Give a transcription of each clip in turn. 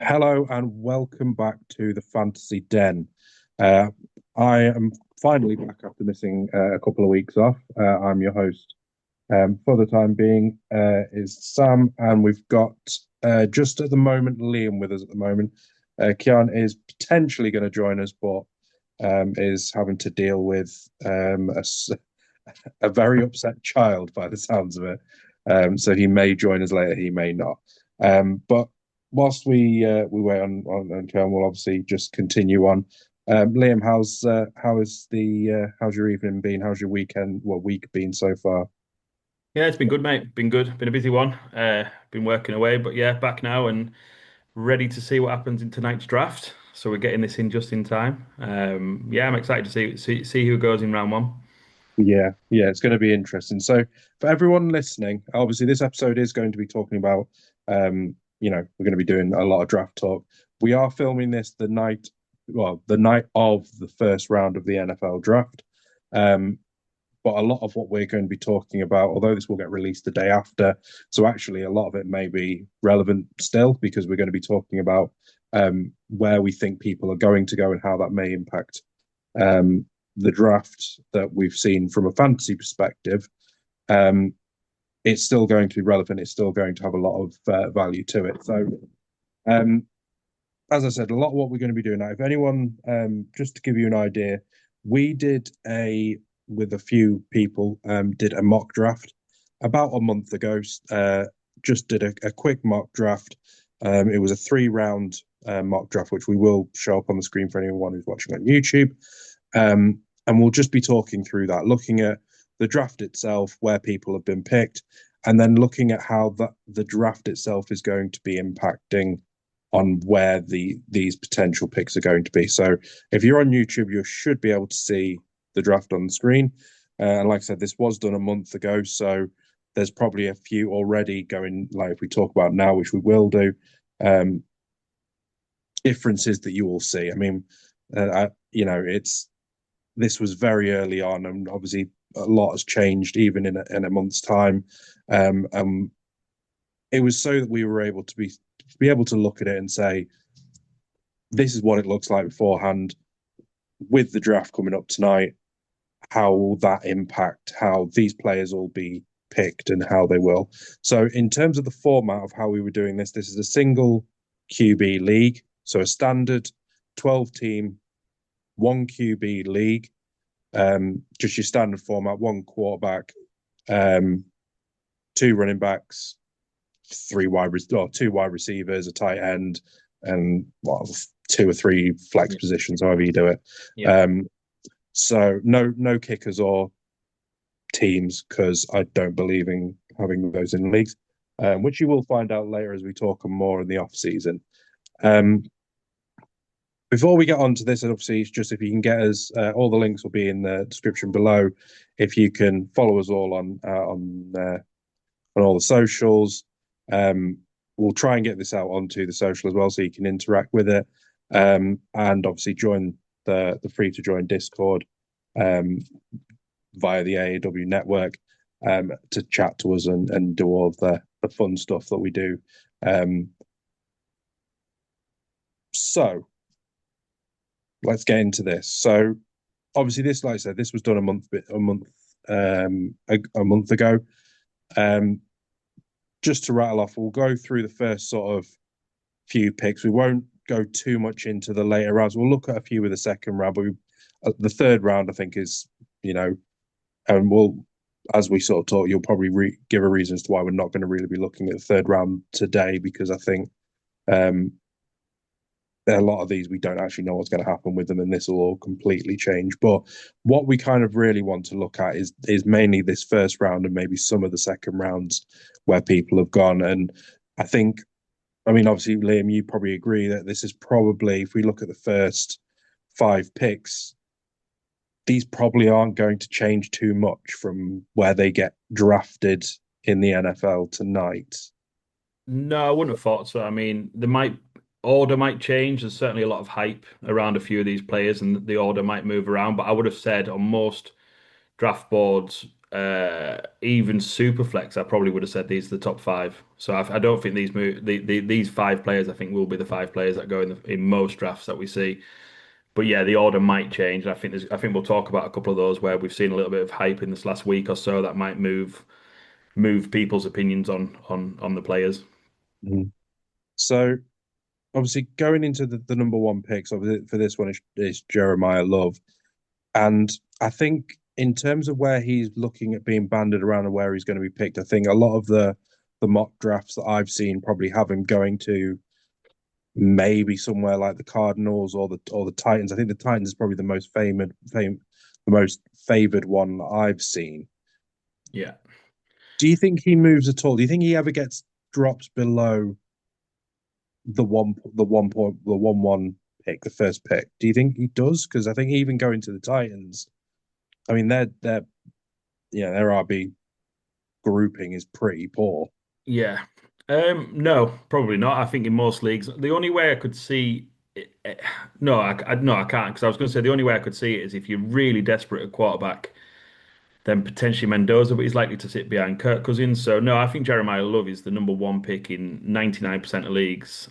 Hello and welcome back to the Fantasy Den. Uh, I am finally back after missing a couple of weeks off. I'm your host for the time being is Sam, and we've got just at the moment Liam with us at the moment. Kian is potentially going to join us, but is having to deal with a very upset child by the sounds of it. So he may join us later, he may not. But whilst we wait on Kian, we'll obviously just continue on. Liam, how's your evening been? How's your week been so far? Yeah, it's been good, mate. Been good. Been a busy one. Been working away, but yeah, back now and ready to see what happens in tonight's draft. So we're getting this in just in time. Yeah, I'm excited to see who goes in round one. Yeah, it's going to be interesting. So, for everyone listening, obviously this episode is going to be talking about, we're going to be doing a lot of draft talk. We are filming this the night of the first round of the NFL draft. Um, but a lot of what we're going to be talking about, although this will get released the day after, so actually a lot of it may be relevant still because we're going to be talking about where we think people are going to go and how that may impact um, the draft that we've seen from a fantasy perspective. Um, it's still going to be relevant. It's still going to have a lot of value to it. So, um, as I said, a lot of what we're going to be doing now. If anyone, just to give you an idea, we did a with a few people did a mock draft about a month ago. Just did a quick mock draft. It was a 3 round mock draft, which we will show up on the screen for anyone who's watching on YouTube. And we'll just be talking through that, looking at the draft itself, where people have been picked, and then looking at how the draft itself is going to be impacting on where these potential picks are going to be. So if you're on YouTube, you should be able to see the draft on the screen. And like I said, this was done a month ago, so there's probably a few already going. Like if we talk about now, which we will do, um, differences that you will see. I mean, it's this was very early on, and obviously a lot has changed even in a month's time. And it was so that we were able to be able to look at it and say, this is what it looks like beforehand. With the draft coming up tonight, how will that impact how these players will be picked and how they will? So, in terms of the format of how we were doing this, this is a single QB league, so a standard 12 team, one QB league, just your standard format, one quarterback, um, two running backs, two wide receivers, a tight end, and two or three flex Yeah. positions, however you do it. Yeah. Um, so no kickers or teams because I don't believe in having those in leagues, which you will find out later as we talk more in the off season. Um, before we get on to this, and obviously, it's just if you can get us, all the links will be in the description below. If you can follow us all on all the socials, um, we'll try and get this out onto the social as well, so you can interact with it, and obviously join the free to join Discord um, via the AAW network to chat to us and do all of the fun stuff that we do. Um, so let's get into this. So obviously, this, like I said, this was done a month ago. Um, just to rattle off, we'll go through the first sort of few picks. We won't go too much into the later rounds. We'll look at a few of the second round, but the third round, I think, is you know, and we'll as we sort of talk, you'll probably give a reason as to why we're not going to really be looking at the third round today because I think um, a lot of these we don't actually know what's going to happen with them, and this will all completely change. But what we kind of really want to look at is mainly this first round and maybe some of the second rounds where people have gone. And I think, I mean, obviously, Liam, you probably agree that this is probably, if we look at the first 5 picks, these probably aren't going to change too much from where they get drafted in the NFL tonight. No, I wouldn't have thought so. I mean, the might order might change. There's certainly a lot of hype around a few of these players, and the order might move around. But I would have said on most draft boards, even Superflex, I probably would have said these are the top five. So I don't think these five players I think will be the five players that go in most drafts that we see. But yeah, the order might change. I think we'll talk about a couple of those where we've seen a little bit of hype in this last week or so that might move people's opinions on the players. Mhm. So obviously going into the number one picks obviously for this one is Jeremiah Love. And I think in terms of where he's looking at being banded around and where he's going to be picked, I think a lot of the mock drafts that I've seen probably have him going to maybe somewhere like the Cardinals or the Titans. I think the Titans is probably the most the most favored one that I've seen. Yeah. Do you think he moves at all? Do you think he ever gets dropped below the 1-1 pick, the first pick? Do you think he does? Because I think even going to the Titans, I mean they're yeah, their RB grouping is pretty poor. Yeah. No, probably not. I think in most leagues, the only way I could see no, no, I can't because I was going to say the only way I could see it is if you're really desperate at quarterback, then potentially Mendoza, but he's likely to sit behind Kirk Cousins. So no, I think Jeremiah Love is the number one pick in 99% of leagues.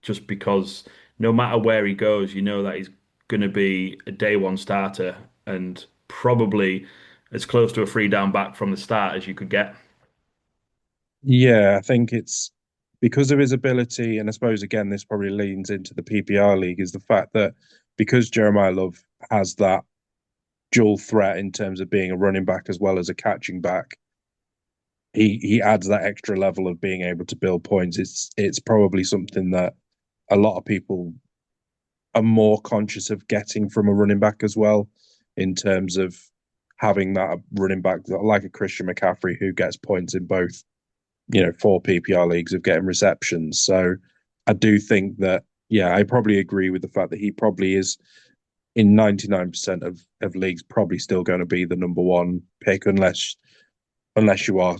Just because no matter where he goes, you know that he's going to be a day one starter and probably as close to a free down back from the start as you could get. Yeah, I think it's because of his ability, and I suppose again this probably leans into the PPR league, is the fact that because Jeremiah Love has that dual threat in terms of being a running back as well as a catching back, he adds that extra level of being able to build points. It's probably something that a lot of people are more conscious of getting from a running back as well, in terms of having that running back like a Christian McCaffrey who gets points in both, four PPR leagues of getting receptions. So I do think that, yeah, I probably agree with the fact that he probably is in 99% of leagues probably still going to be the number one pick unless you are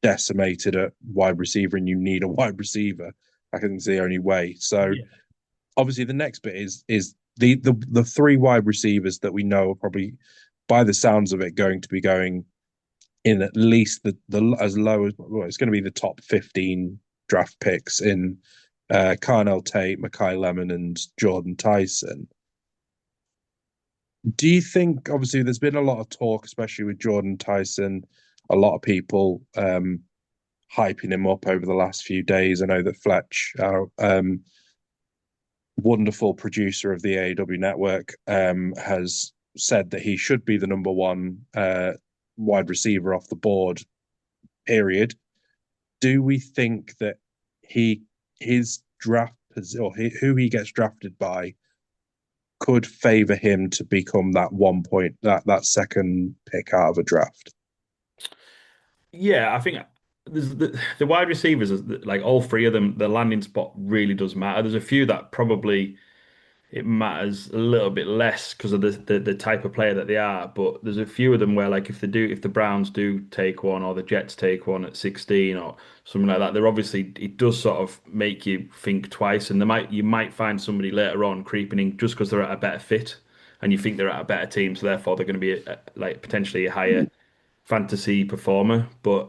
decimated at wide receiver and you need a wide receiver. I think it's the only way. So Yeah. obviously the next bit is the three wide receivers that we know are probably, by the sounds of it, going to be going in at least the as low as, well, it's going to be the top 15 draft picks in Carnell Tate, Makai Lemon, and Jordan Tyson. Do you think, obviously, there's been a lot of talk, especially with Jordan Tyson, a lot of people hyping him up over the last few days? I know that Fletch, our wonderful producer of the AEW network, has said that he should be the number one wide receiver off the board, period. Do we think that he his draft or who he gets drafted by could favor him to become that 1 point that second pick out of a draft? Yeah, I think there's the wide receivers, like all three of them, the landing spot really does matter. There's a few that probably it matters a little bit less because of the type of player that they are. But there's a few of them where like if the Browns do take one or the Jets take one at 16 or something like that, they're obviously it does sort of make you think twice, and you might find somebody later on creeping in just because they're at a better fit and you think they're at a better team, so therefore they're going to be like potentially a higher fantasy performer. But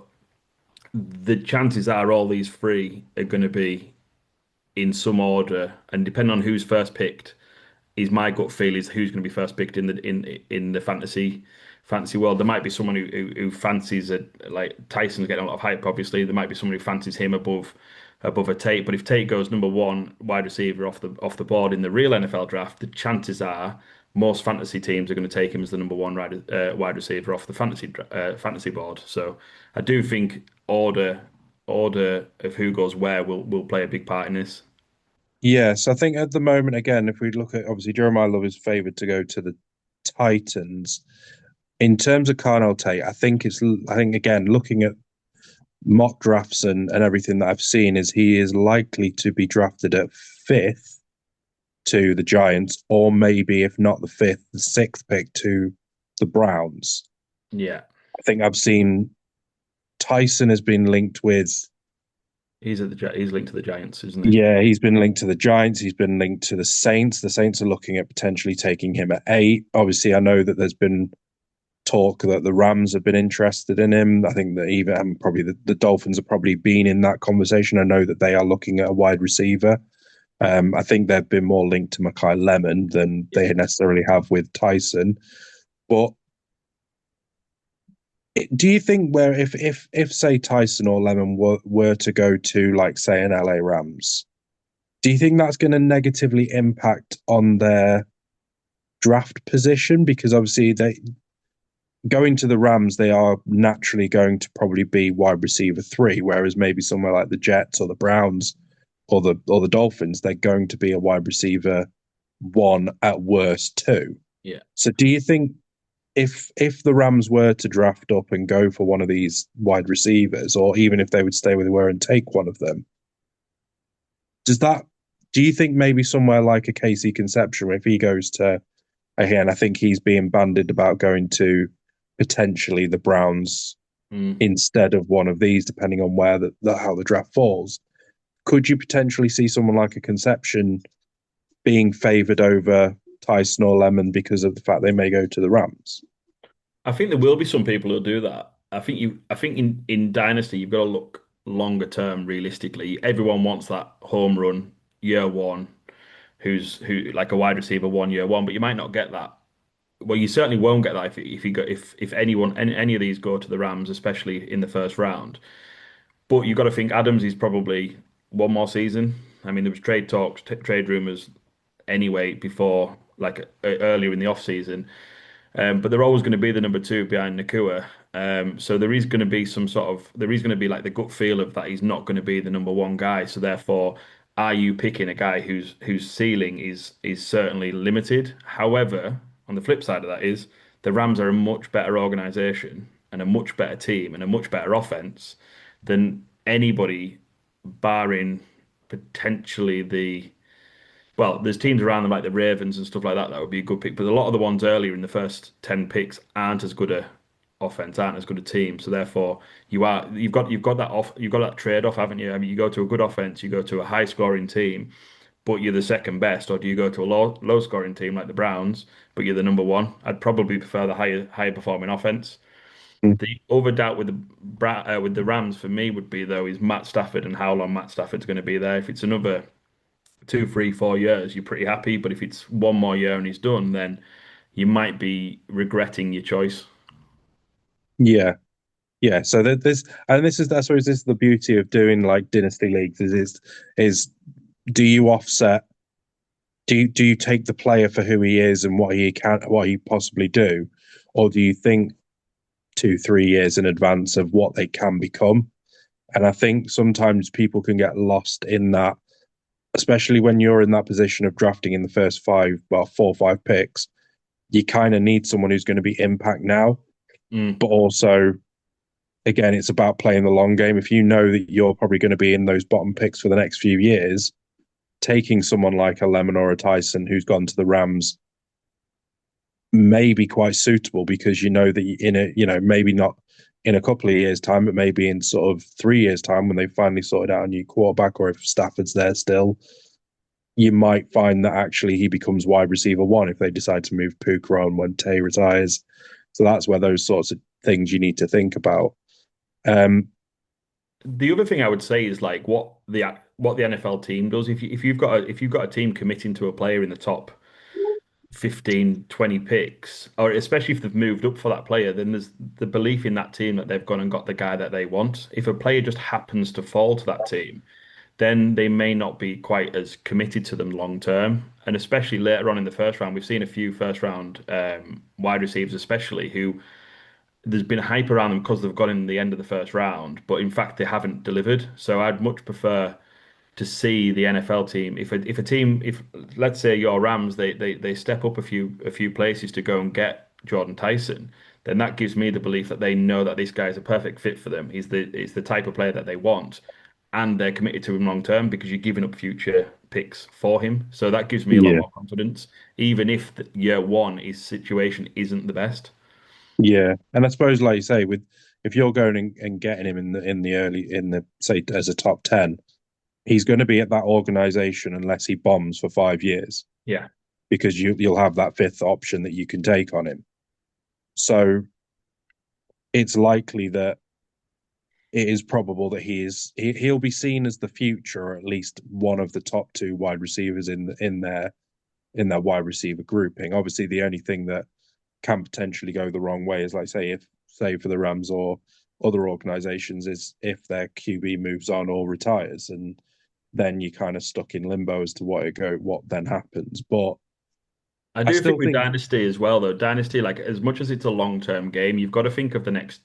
the chances are all these three are going to be in some order, and depending on who's first picked is my gut feel is who's going to be first picked in the fantasy world. There might be someone who fancies like Tyson's getting a lot of hype. Obviously, there might be someone who fancies him above a Tate. But if Tate goes number one wide receiver off the board in the real NFL draft, the chances are most fantasy teams are going to take him as the number one wide receiver off the fantasy board. So I do think order of who goes where will play a big part in this. Yes, I think at the moment, again, if we look at, obviously Jeremiah Love is favored to go to the Titans. In terms of Carnell Tate, I think again, looking at mock drafts and everything that I've seen, is he is likely to be drafted at fifth to the Giants, or maybe if not the fifth, the sixth pick to the Browns. Yeah. I think I've seen Tyson has been linked with, He's linked to the Giants, isn't he? yeah, he's been linked to the Giants. He's been linked to the Saints. The Saints are looking at potentially taking him at eight. Obviously, I know that there's been talk that the Rams have been interested in him. I think that even probably the Dolphins have probably been in that conversation. I know that they are looking at a wide receiver. I think they've been more linked to Mackay Lemon than Yeah. they necessarily have with Tyson. But do you think where if say Tyson or Lemon were to go to like say an LA Rams, do you think that's going to negatively impact on their draft position? Because obviously they going to the Rams, they are naturally going to probably be wide receiver three, whereas maybe somewhere like the Jets or the Browns or the Dolphins, they're going to be a wide receiver one at worst two. Yeah. So do you think if the Rams were to draft up and go for one of these wide receivers, or even if they would stay where they were and take one of them, does that do you think maybe somewhere like a KC Conception, if he goes to again, I think he's being banded about going to potentially the Browns Mm. instead of one of these, depending on where how the draft falls. Could you potentially see someone like a Conception being favoured over Tyson or Lemon because of the fact they may go to the Rams? I think there will be some people who do that. I think in Dynasty you've got to look longer term realistically. Everyone wants that home run year one, who like a wide receiver 1 year one, but you might not get that. Well, you certainly won't get that if you go if anyone any of these go to the Rams, especially in the first round. But you've got to think Adams is probably one more season. I mean, there was trade talks, trade rumors anyway before, like earlier in the off season. But they're always going to be the number two behind Nakua. So there is going to be there is going to be like the gut feel of that he's not going to be the number one guy. So therefore, are you picking a guy whose ceiling is certainly limited? However, on the flip side of that is the Rams are a much better organization and a much better team and a much better offense than anybody, barring potentially there's teams around them like the Ravens and stuff like that that would be a good pick, but a lot of the ones earlier in the first 10 picks aren't as good a offense, aren't as good a team. So therefore, you've got that trade off, haven't you? I mean, you go to a good offense, you go to a high scoring team, but you're the second best, or do you go to a low scoring team like the Browns, but you're the number one? I'd probably prefer the higher performing offense. Mm. The other doubt with the Rams for me would be though is Matt Stafford and how long Matt Stafford's going to be there. If it's another 2, 3, 4 years, you're pretty happy. But if it's one more year and he's done, then you might be regretting your choice. Yeah, yeah. So there's and this is I suppose this is the beauty of doing like dynasty leagues is do you offset do you take the player for who he is and what he possibly do, or do you think 2 3 years in advance of what they can become? And I think sometimes people can get lost in that, especially when you're in that position of drafting in the first well, 4 or 5 picks. You kind of need someone who's going to be impact now, Mm. but also, again, it's about playing the long game. If you know that you're probably going to be in those bottom picks for the next few years, taking someone like a Lemon or a Tyson who's gone to the Rams may be quite suitable because you know that in a maybe not in a couple of years time, but maybe in sort of 3 years time when they finally sorted out a new quarterback, or if Stafford's there still, you might find that actually he becomes wide receiver one if they decide to move Puka on when Tay retires. So that's where those sorts of things you need to think about. Um, The other thing I would say is like what the NFL team does. If you've got a team committing to a player in the top 15, 20 picks, or especially if they've moved up for that player, then there's the belief in that team that they've gone and got the guy that they want. If a player just happens to fall to that team, then they may not be quite as committed to them long term. And especially later on in the first round, we've seen a few first round wide receivers, especially who there's been hype around them because they've gone in the end of the first round, but in fact they haven't delivered. So I'd much prefer to see the NFL team. If a team, if let's say your Rams, they step up a few places to go and get Jordan Tyson, then that gives me the belief that they know that this guy is a perfect fit for them. He's the type of player that they want, and they're committed to him long term because you're giving up future picks for him. So that gives me a lot yeah, more confidence, even if year one his situation isn't the best. yeah, and I suppose, like you say, with if you're going and getting him in the early in the say as a top 10, he's going to be at that organization unless he bombs for 5 years Yeah. because you'll have that fifth option that you can take on him. So it's likely that it is probable that he'll be seen as the future, or at least one of the top two wide receivers in their wide receiver grouping. Obviously, the only thing that can potentially go the wrong way is, like, say for the Rams or other organizations, is if their QB moves on or retires, and then you're kind of stuck in limbo as to what then happens. But I I do think still with think, Dynasty as well, though, Dynasty, like as much as it's a long-term game, you've got to think of the next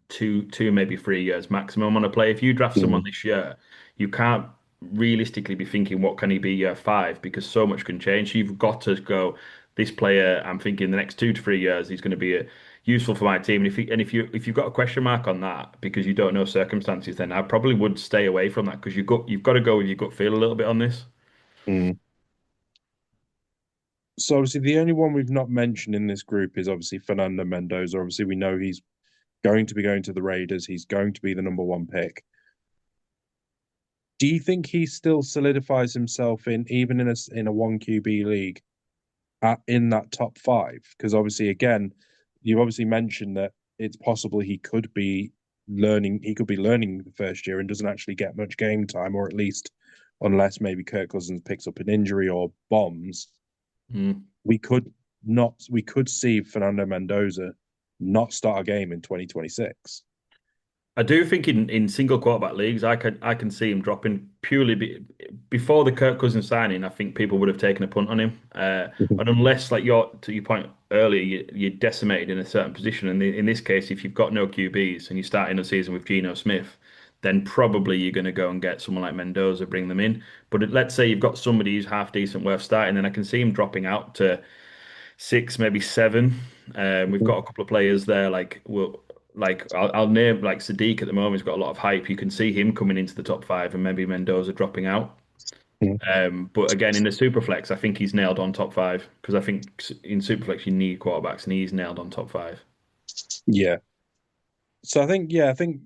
two, maybe 3 years maximum on a play. If you draft someone mm, this year, you can't realistically be thinking what can he be year five because so much can change. You've got to go, this player, I'm thinking the next 2 to 3 years, he's going to be useful for my team. And if you've got a question mark on that because you don't know circumstances, then I probably would stay away from that because you've got to go with your gut feel a little bit on this. mm. So obviously the only one we've not mentioned in this group is obviously Fernando Mendoza. Obviously, we know he's going to be going to the Raiders. He's going to be the number one pick. Do you think he still solidifies himself in even in a one QB league in that top five? Because obviously, again, you obviously mentioned that it's possible he could be learning. He could be learning the first year and doesn't actually get much game time, or at least unless maybe Kirk Cousins picks up an injury or bombs, Mm. we could not. We could see Fernando Mendoza not start a game in 2026. I do think in single quarterback leagues, I can see him dropping before the Kirk Cousins signing. I think people would have taken a punt on him, and unless like to your point earlier, you're decimated in a certain position. And in this case, if you've got no QBs and you're starting a season with Geno Smith, then probably you're going to go and get someone like Mendoza, bring them in. But let's say you've got somebody who's half decent worth starting, then I can see him dropping out to six, maybe seven. We've got a couple of players there, I'll name like Sadiq at the moment. He's got a lot of hype. You can see him coming into the top five, and maybe Mendoza dropping out. But again, in the Superflex, I think he's nailed on top five because I think in Superflex you need quarterbacks, and he's nailed on top five. Yeah. So I think, yeah, I think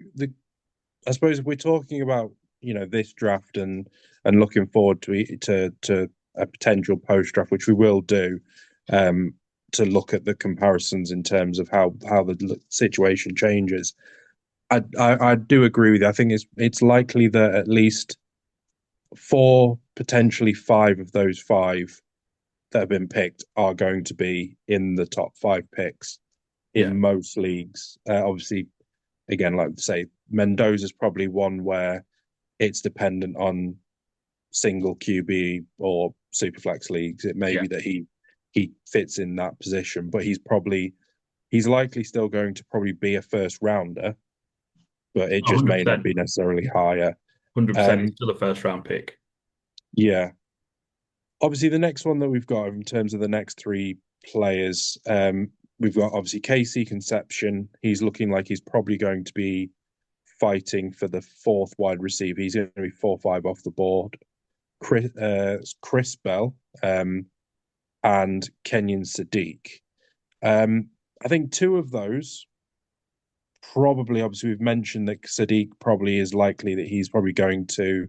I suppose if we're talking about, this draft and looking forward to a potential post draft, which we will do, um, to look at the comparisons in terms of how the situation changes. I do agree with you. I think it's likely that at least four, potentially five of those five that have been picked are going to be in the top five picks Yeah, in most leagues. Obviously, again, like I say, Mendoza's probably one where it's dependent on single QB or superflex leagues. It may yeah, be that he fits in that position, but he's likely still going to probably be a first rounder, but it just may not 100%, be necessarily higher. 100%. He's Um, still a first round pick. yeah. Obviously, the next one that we've got in terms of the next three players, we've got obviously Casey Conception. He's looking like he's probably going to be fighting for the fourth wide receiver. He's going to be 4-5 off the board. Chris Bell, and Kenyon Sadiq. I think two of those probably, obviously, we've mentioned that Sadiq probably is likely that he's probably going to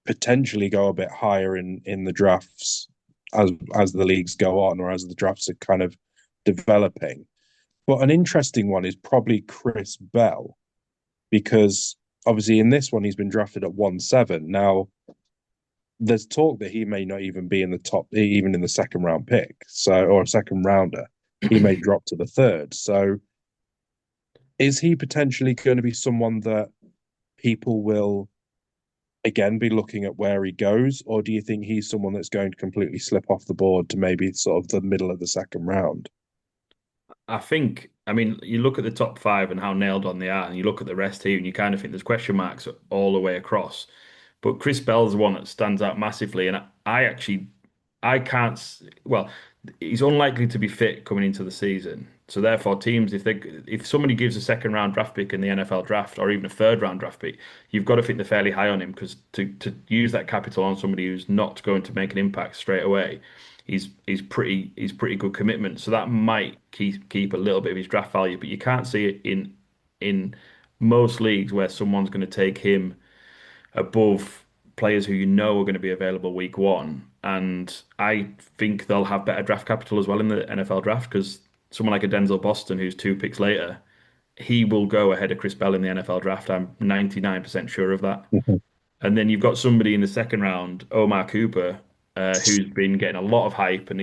potentially go a bit higher in the drafts as the leagues go on, or as the drafts are kind of developing. But an interesting one is probably Chris Bell, because obviously in this one he's been drafted at 1-7. Now there's talk that he may not even be in the top, even in the second round pick, so, or a second rounder. He may drop to the third. So is he potentially going to be someone that people will again be looking at where he goes, or do you think he's someone that's going to completely slip off the board to maybe sort of the middle of the second round? I mean, you look at the top five and how nailed on they are, and you look at the rest here, and you kind of think there's question marks all the way across. But Chris Bell's the one that stands out massively, and I can't. Well, he's unlikely to be fit coming into the season. So therefore, teams, if somebody gives a second round draft pick in the NFL draft, or even a third round draft pick, you've got to think they're fairly high on him because to use that capital on somebody who's not going to make an impact straight away, he's pretty good commitment. So that might keep a little bit of his draft value, but you can't see it in most leagues where someone's going to take him above players who you know are going to be available week one. And I think they'll have better draft capital as well in the NFL draft because someone like a Denzel Boston, who's two picks later, he will go ahead of Chris Bell in the NFL draft. I'm 99% sure of that. Mhm. And then you've got somebody in the second round, Omar Cooper, who's been getting a lot of hype, and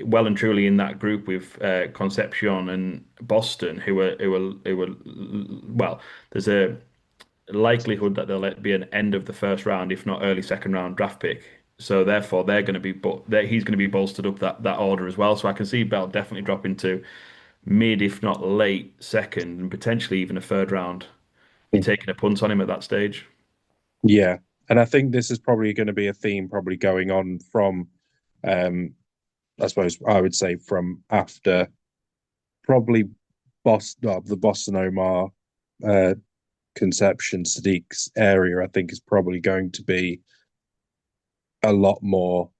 well and truly in that group with Concepcion and Boston, who are well. There's a likelihood that they'll be an end of the first round, if not early second round draft pick. So therefore, they're going to be, he's going to be bolstered up that order as well. So I can see Bell definitely dropping to mid, if not late second, and potentially even a third round. You're taking a punt on him at that stage. Yeah, and I think this is probably going to be a theme probably going on from, um, I suppose I would say from after probably the Boston Omar uh, Conception Sadiq's area. I think is probably going to be a lot more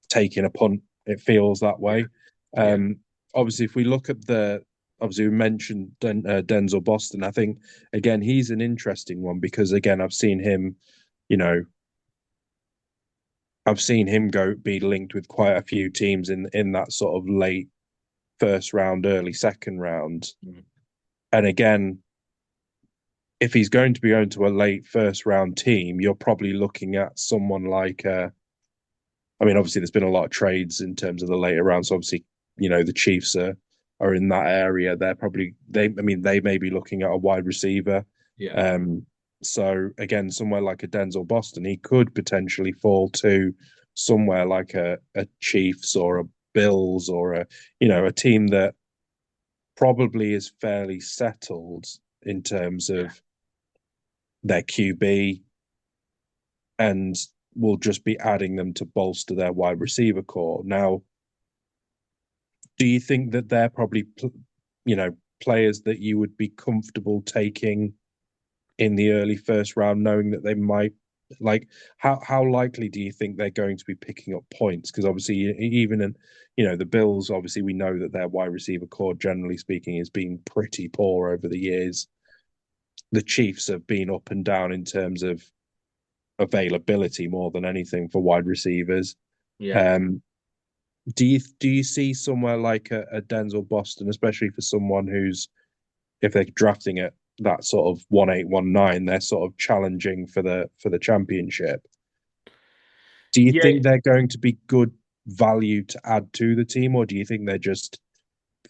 taking a punt. It feels that way. Yeah. Um, Obviously, if we look at obviously we mentioned Denzel Boston. I think again he's an interesting one because again I've seen him, you know, I've seen him go be linked with quite a few teams in that sort of late first round, early second round. Mm. And again, if he's going to be going to a late first round team, you're probably looking at someone like I mean, obviously, there's been a lot of trades in terms of the later rounds. So obviously, the Chiefs are in that area. They're probably they. I mean, they may be looking at a wide receiver. Yeah. Um, so again, somewhere like a Denzel Boston, he could potentially fall to somewhere like a Chiefs or a Bills or a team that probably is fairly settled in terms Yeah. of their QB and will just be adding them to bolster their wide receiver core. Now, do you think that they're probably, players that you would be comfortable taking in the early first round, knowing that they might like how likely do you think they're going to be picking up points? Because obviously, even in the Bills, obviously we know that their wide receiver core, generally speaking, has been pretty poor over the years. The Chiefs have been up and down in terms of availability more than anything for wide receivers. Yeah. Um, do you see somewhere like a Denzel Boston, especially for someone who's if they're drafting at that sort of 1.8, 1.9, they're sort of challenging for the championship. Do you Yeah. think they're going to be good value to add to the team, or do you think they're just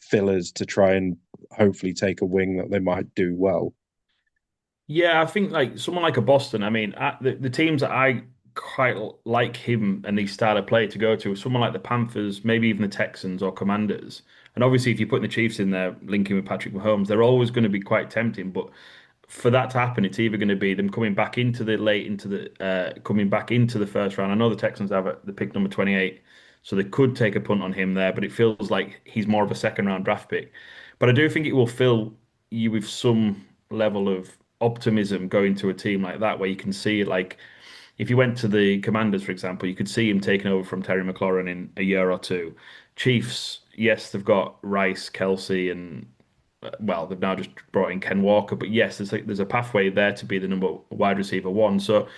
fillers to try and hopefully take a wing that they might do well? Yeah, I think like someone like a Boston. I mean, the teams that I quite like him and the style of play to go to, someone like the Panthers, maybe even the Texans or Commanders. And obviously, if you're putting the Chiefs in there, linking with Patrick Mahomes, they're always going to be quite tempting. But for that to happen, it's either going to be them coming back into the first round. I know the Texans have the pick number 28, so they could take a punt on him there, but it feels like he's more of a second round draft pick. But I do think it will fill you with some level of optimism going to a team like that, where you can see like if you went to the Commanders, for example, you could see him taking over from Terry McLaurin in a year or two. Chiefs, yes, they've got Rice, Kelsey, and well, they've now just brought in Ken Walker, but yes, there's a pathway there to be the number wide receiver one. So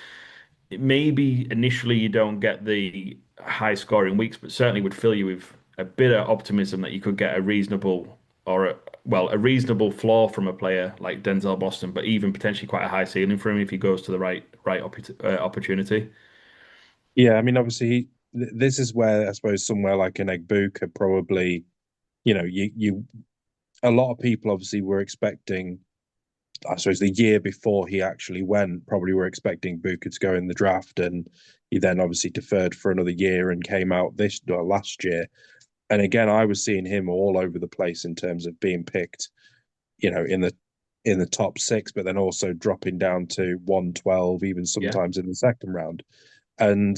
maybe initially you don't get the high scoring weeks, but certainly would fill you with a bit of optimism that you could get a reasonable or a reasonable floor from a player like Denzel Boston, but even potentially quite a high ceiling for him if he goes to the right opportunity. Yeah, I mean, obviously, this is where I suppose somewhere like an Egbu could probably, you a lot of people obviously were expecting. I suppose the year before he actually went, probably were expecting Booker to go in the draft, and he then obviously deferred for another year and came out last year. And again, I was seeing him all over the place in terms of being picked, in the top six, but then also dropping down to 112, even Yeah, sometimes in the second round. And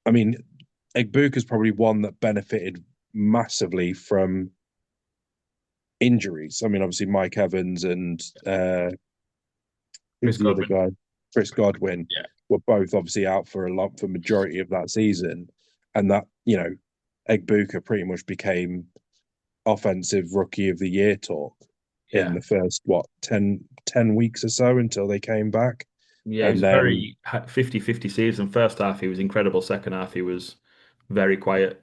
I mean, Egbuka's probably one that benefited massively from injuries. I mean, obviously Mike Evans and Chris who's the other Godwin. guy? Chris Godwin Yeah, were both obviously out for a lot for majority of that season, and that Egbuka pretty much became offensive rookie of the year talk in yeah, the first 10 weeks or so until they came back, yeah. It was and a then very 50-50 season. First half he was incredible. Second half he was very quiet.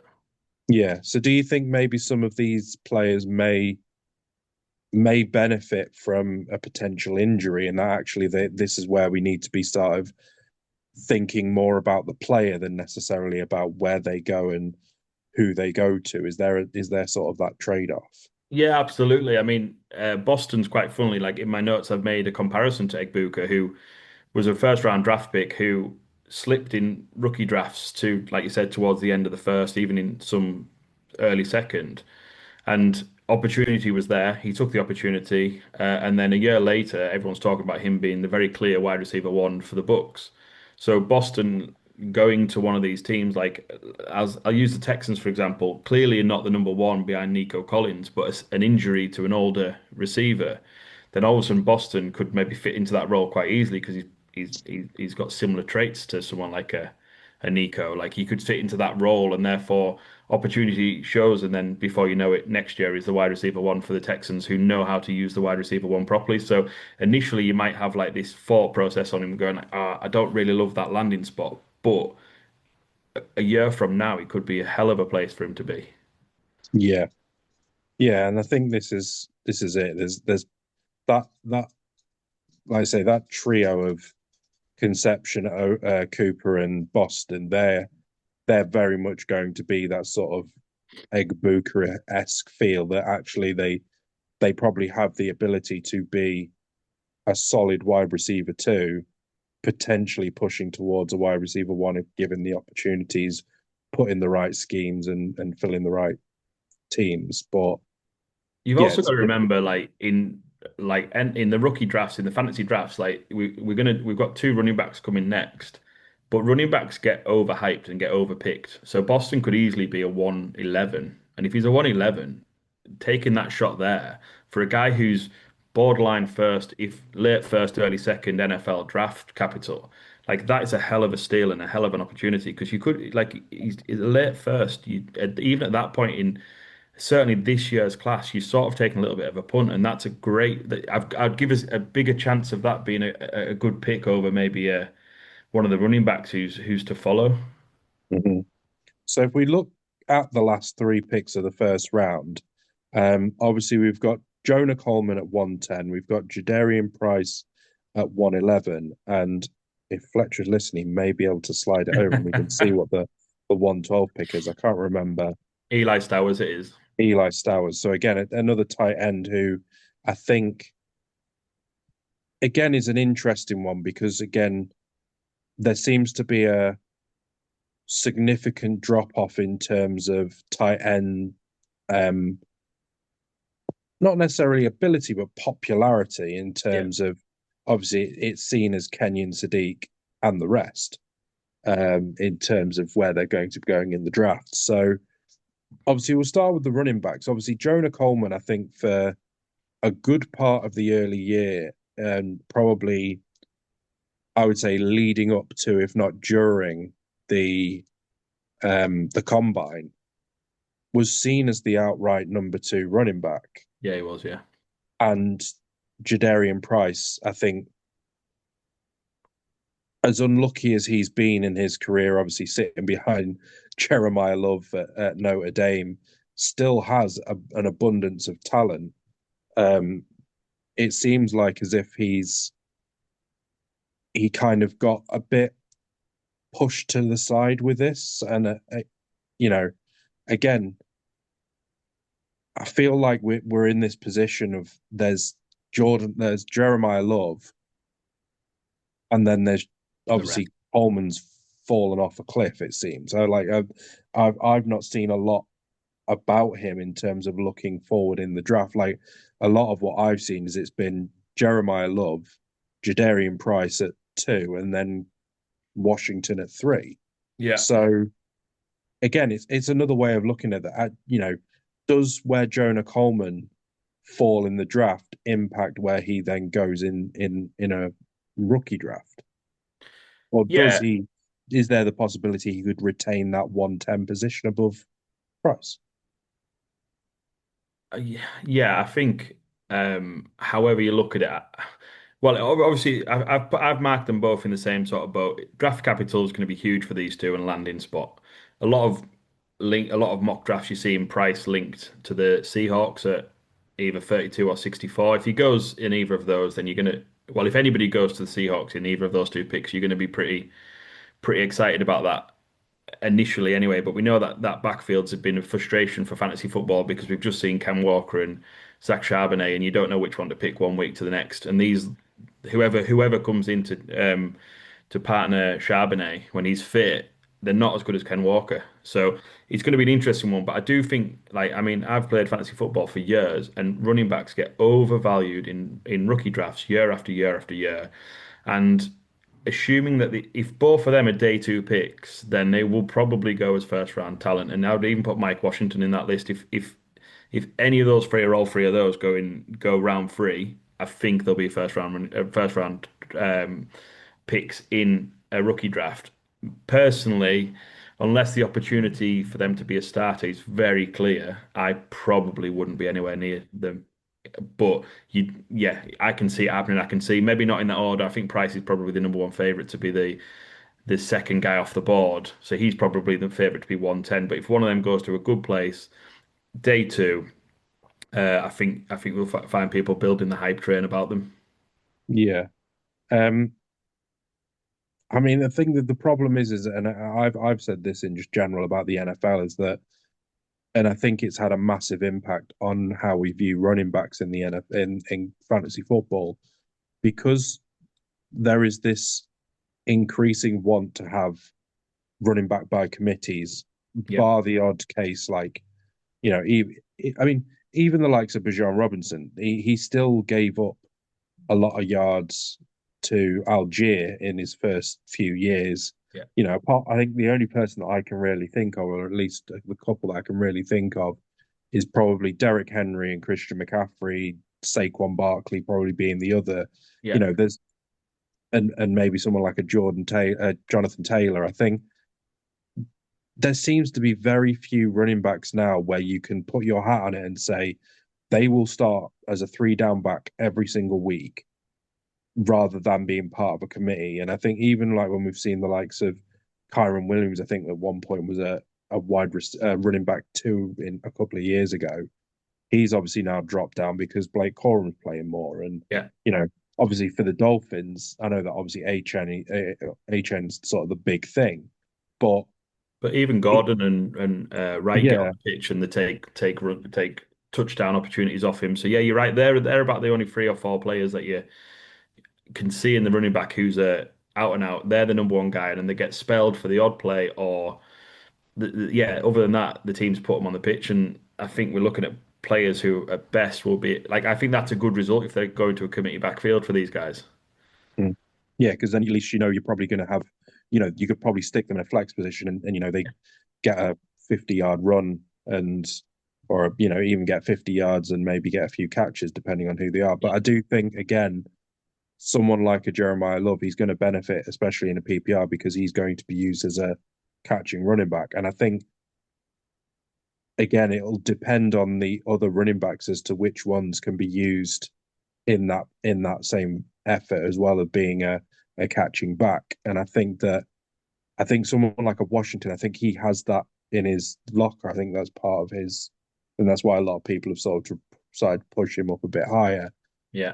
Yeah. So do you think maybe some of these players may benefit from a potential injury, and that actually this is where we need to be sort of thinking more about the player than necessarily about where they go and who they go to? Is there sort of that trade-off? Yeah, absolutely. I mean, Boston's quite funny. Like in my notes, I've made a comparison to Egbuka, who was a first round draft pick who slipped in rookie drafts to, like you said, towards the end of the first, even in some early second. And opportunity was there. He took the opportunity, and then a year later, everyone's talking about him being the very clear wide receiver one for the Bucks. So Boston going to one of these teams, like as I'll use the Texans for example, clearly not the number one behind Nico Collins, but an injury to an older receiver, then all of a sudden Boston could maybe fit into that role quite easily because he's got similar traits to someone like a Nico. Like he could fit into that role, and therefore opportunity shows, and then before you know it, next year is the wide receiver one for the Texans who know how to use the wide receiver one properly. So initially you might have like this thought process on him going, I don't really love that landing spot, but a year from now it could be a hell of a place for him to be. Yeah, yeah, and I think this is it. There's that like I say, that trio of Conception, Cooper, and Boston. They're very much going to be that sort of Egg-Booker-esque feel that actually they probably have the ability to be a solid wide receiver too, potentially pushing towards a wide receiver one if given the opportunities, put in the right schemes and fill in the right teams. But You've yeah, also got to remember, in the rookie drafts, in the fantasy drafts, like we've got two running backs coming next, but running backs get overhyped and get overpicked. So Boston could easily be a 111, and if he's a 111, taking that shot there for a guy who's borderline first, if late first, early second NFL draft capital, like that is a hell of a steal and a hell of an opportunity because you could like he's a late first. You even at that point in certainly this year's class, you've sort of taken a little bit of a punt, and that's a great. I'd give us a bigger chance of that being a good pick over maybe one of the running backs who's to follow. Mhm. So if we look at the last three picks of the first round, obviously we've got Jonah Coleman at 110, we've got Jadarian Price at 111, and if Fletcher's listening, he may be able to slide it over and we can see what the 112 pick is. I can't remember Eli Stowers, it is. Eli Stowers. So again, another tight end who I think again is an interesting one because again, there seems to be a significant drop off in terms of tight end um not necessarily ability, but popularity in Yeah. terms of obviously it's seen as Kenyon Sadiq and the rest in terms of where they're going to be going in the draft. So obviously we'll start with the running backs. Obviously Jonah Coleman, I think for a good part of the early year and probably I would say leading up to, if not during the combine, was seen as the outright number two running back. Yeah, he was. Yeah. And Jadarian Price, I think, as unlucky as he's been in his career, obviously sitting behind Jeremiah Love at Notre Dame, still has an abundance of talent. Um, it seems like as if he kind of got a bit pushed to the side with this, and you know, again, I feel like we're in this position of there's Jeremiah Love, and then there's The rest. obviously Coleman's fallen off a cliff. It seems. So like I've not seen a lot about him in terms of looking forward in the draft. Like a lot of what I've seen is it's been Jeremiah Love, Jadarian Price at two, and then Washington at three. Yeah. So again, it's another way of looking at that. Does where Jonah Coleman fall in the draft impact where he then goes in a rookie draft? Or does Yeah. he? Is there the possibility he could retain that 110 position above Price? Yeah, I think however you look at it, well, obviously I've marked them both in the same sort of boat. Draft capital is going to be huge for these two and landing spot. A lot of a lot of mock drafts you see in price linked to the Seahawks at either 32 or 64. If he goes in either of those, then you're gonna well, if anybody goes to the Seahawks in either of those two picks, you're gonna be pretty excited about that initially anyway. But we know that that backfields have been a frustration for fantasy football because we've just seen Cam Walker and Zach Charbonnet, and you don't know which one to pick one week to the next. And these whoever comes into to partner Charbonnet when he's fit, they're not as good as Ken Walker. So it's going to be an interesting one. But I do think, like, I mean, I've played fantasy football for years, and running backs get overvalued in rookie drafts year after year after year. And assuming that if both of them are day two picks, then they will probably go as first round talent. And I would even put Mike Washington in that list. If any of those three or all three of those go round three, I think there'll be first round picks in a rookie draft. Personally, unless the opportunity for them to be a starter is very clear, I probably wouldn't be anywhere near them. But yeah, I can see it happening. I can see maybe not in that order. I think Price is probably the number one favorite to be the second guy off the board. So he's probably the favorite to be 110. But if one of them goes to a good place, day two, I think we'll find people building the hype train about them. Yeah. Um, I mean, the thing that the problem is, and I've said this in just general about the NFL is that, and I think it's had a massive impact on how we view running backs in the NFL in fantasy football, because there is this increasing want to have running back by committees, Yeah, bar the odd case like, even, I mean, even the likes of Bijan Robinson, he still gave up a lot of yards to Algier in his first few years. yeah, I think the only person that I can really think of, or at least the couple that I can really think of, is probably Derrick Henry and Christian McCaffrey, Saquon Barkley probably being the other. yeah. There's and maybe someone like a Jonathan Taylor. I think there seems to be very few running backs now where you can put your hat on it and say they will start as a three down back every single week rather than being part of a committee. And I think even like when we've seen the likes of Kyron Williams, I think at one point was a running back two in a couple of years ago. He's obviously now dropped down because Blake Corum's playing more. And, Yeah. obviously for the Dolphins, I know that obviously HN's sort of the big thing, but But even it, Gordon and Wright get on yeah, the pitch and they take touchdown opportunities off him. So yeah, you're right. They're about the only three or four players that you can see in the running back who's out and out. They're the number one guy, and then they get spelled for the odd play or yeah. Other than that, the teams put them on the pitch, and I think we're looking at players who at best will be like. I think that's a good result if they're going to a committee backfield for these guys. mm. Yeah, because then at least you're probably going to have, you could probably stick them in a flex position and they get a 50-yard run and or even get 50 yards and maybe get a few catches depending on who they are. But Yeah, I do think again, someone like a Jeremiah Love, he's going to benefit, especially in a PPR, because he's going to be used as a catching running back. And I think again, it'll depend on the other running backs as to which ones can be used in that same effort as well of being a catching back. And I think someone like a Washington, I think he has that in his locker. I think that's part of his, and that's why a lot of people have sort of decided to push him up a bit higher. yeah,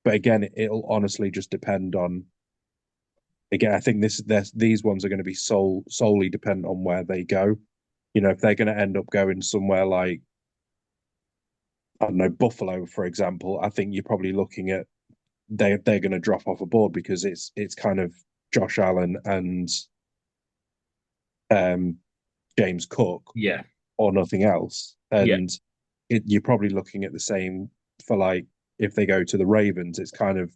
But again, it'll honestly just depend on. Again, I think these ones are going to be solely dependent on where they go. If they're going to end up going somewhere like, I don't know, Buffalo, for example, I think you're probably looking at they're going to drop off a board because it's kind of Josh Allen and um, James Cook yeah, or nothing else. yeah, And you're probably looking at the same for like if they go to the Ravens, it's kind of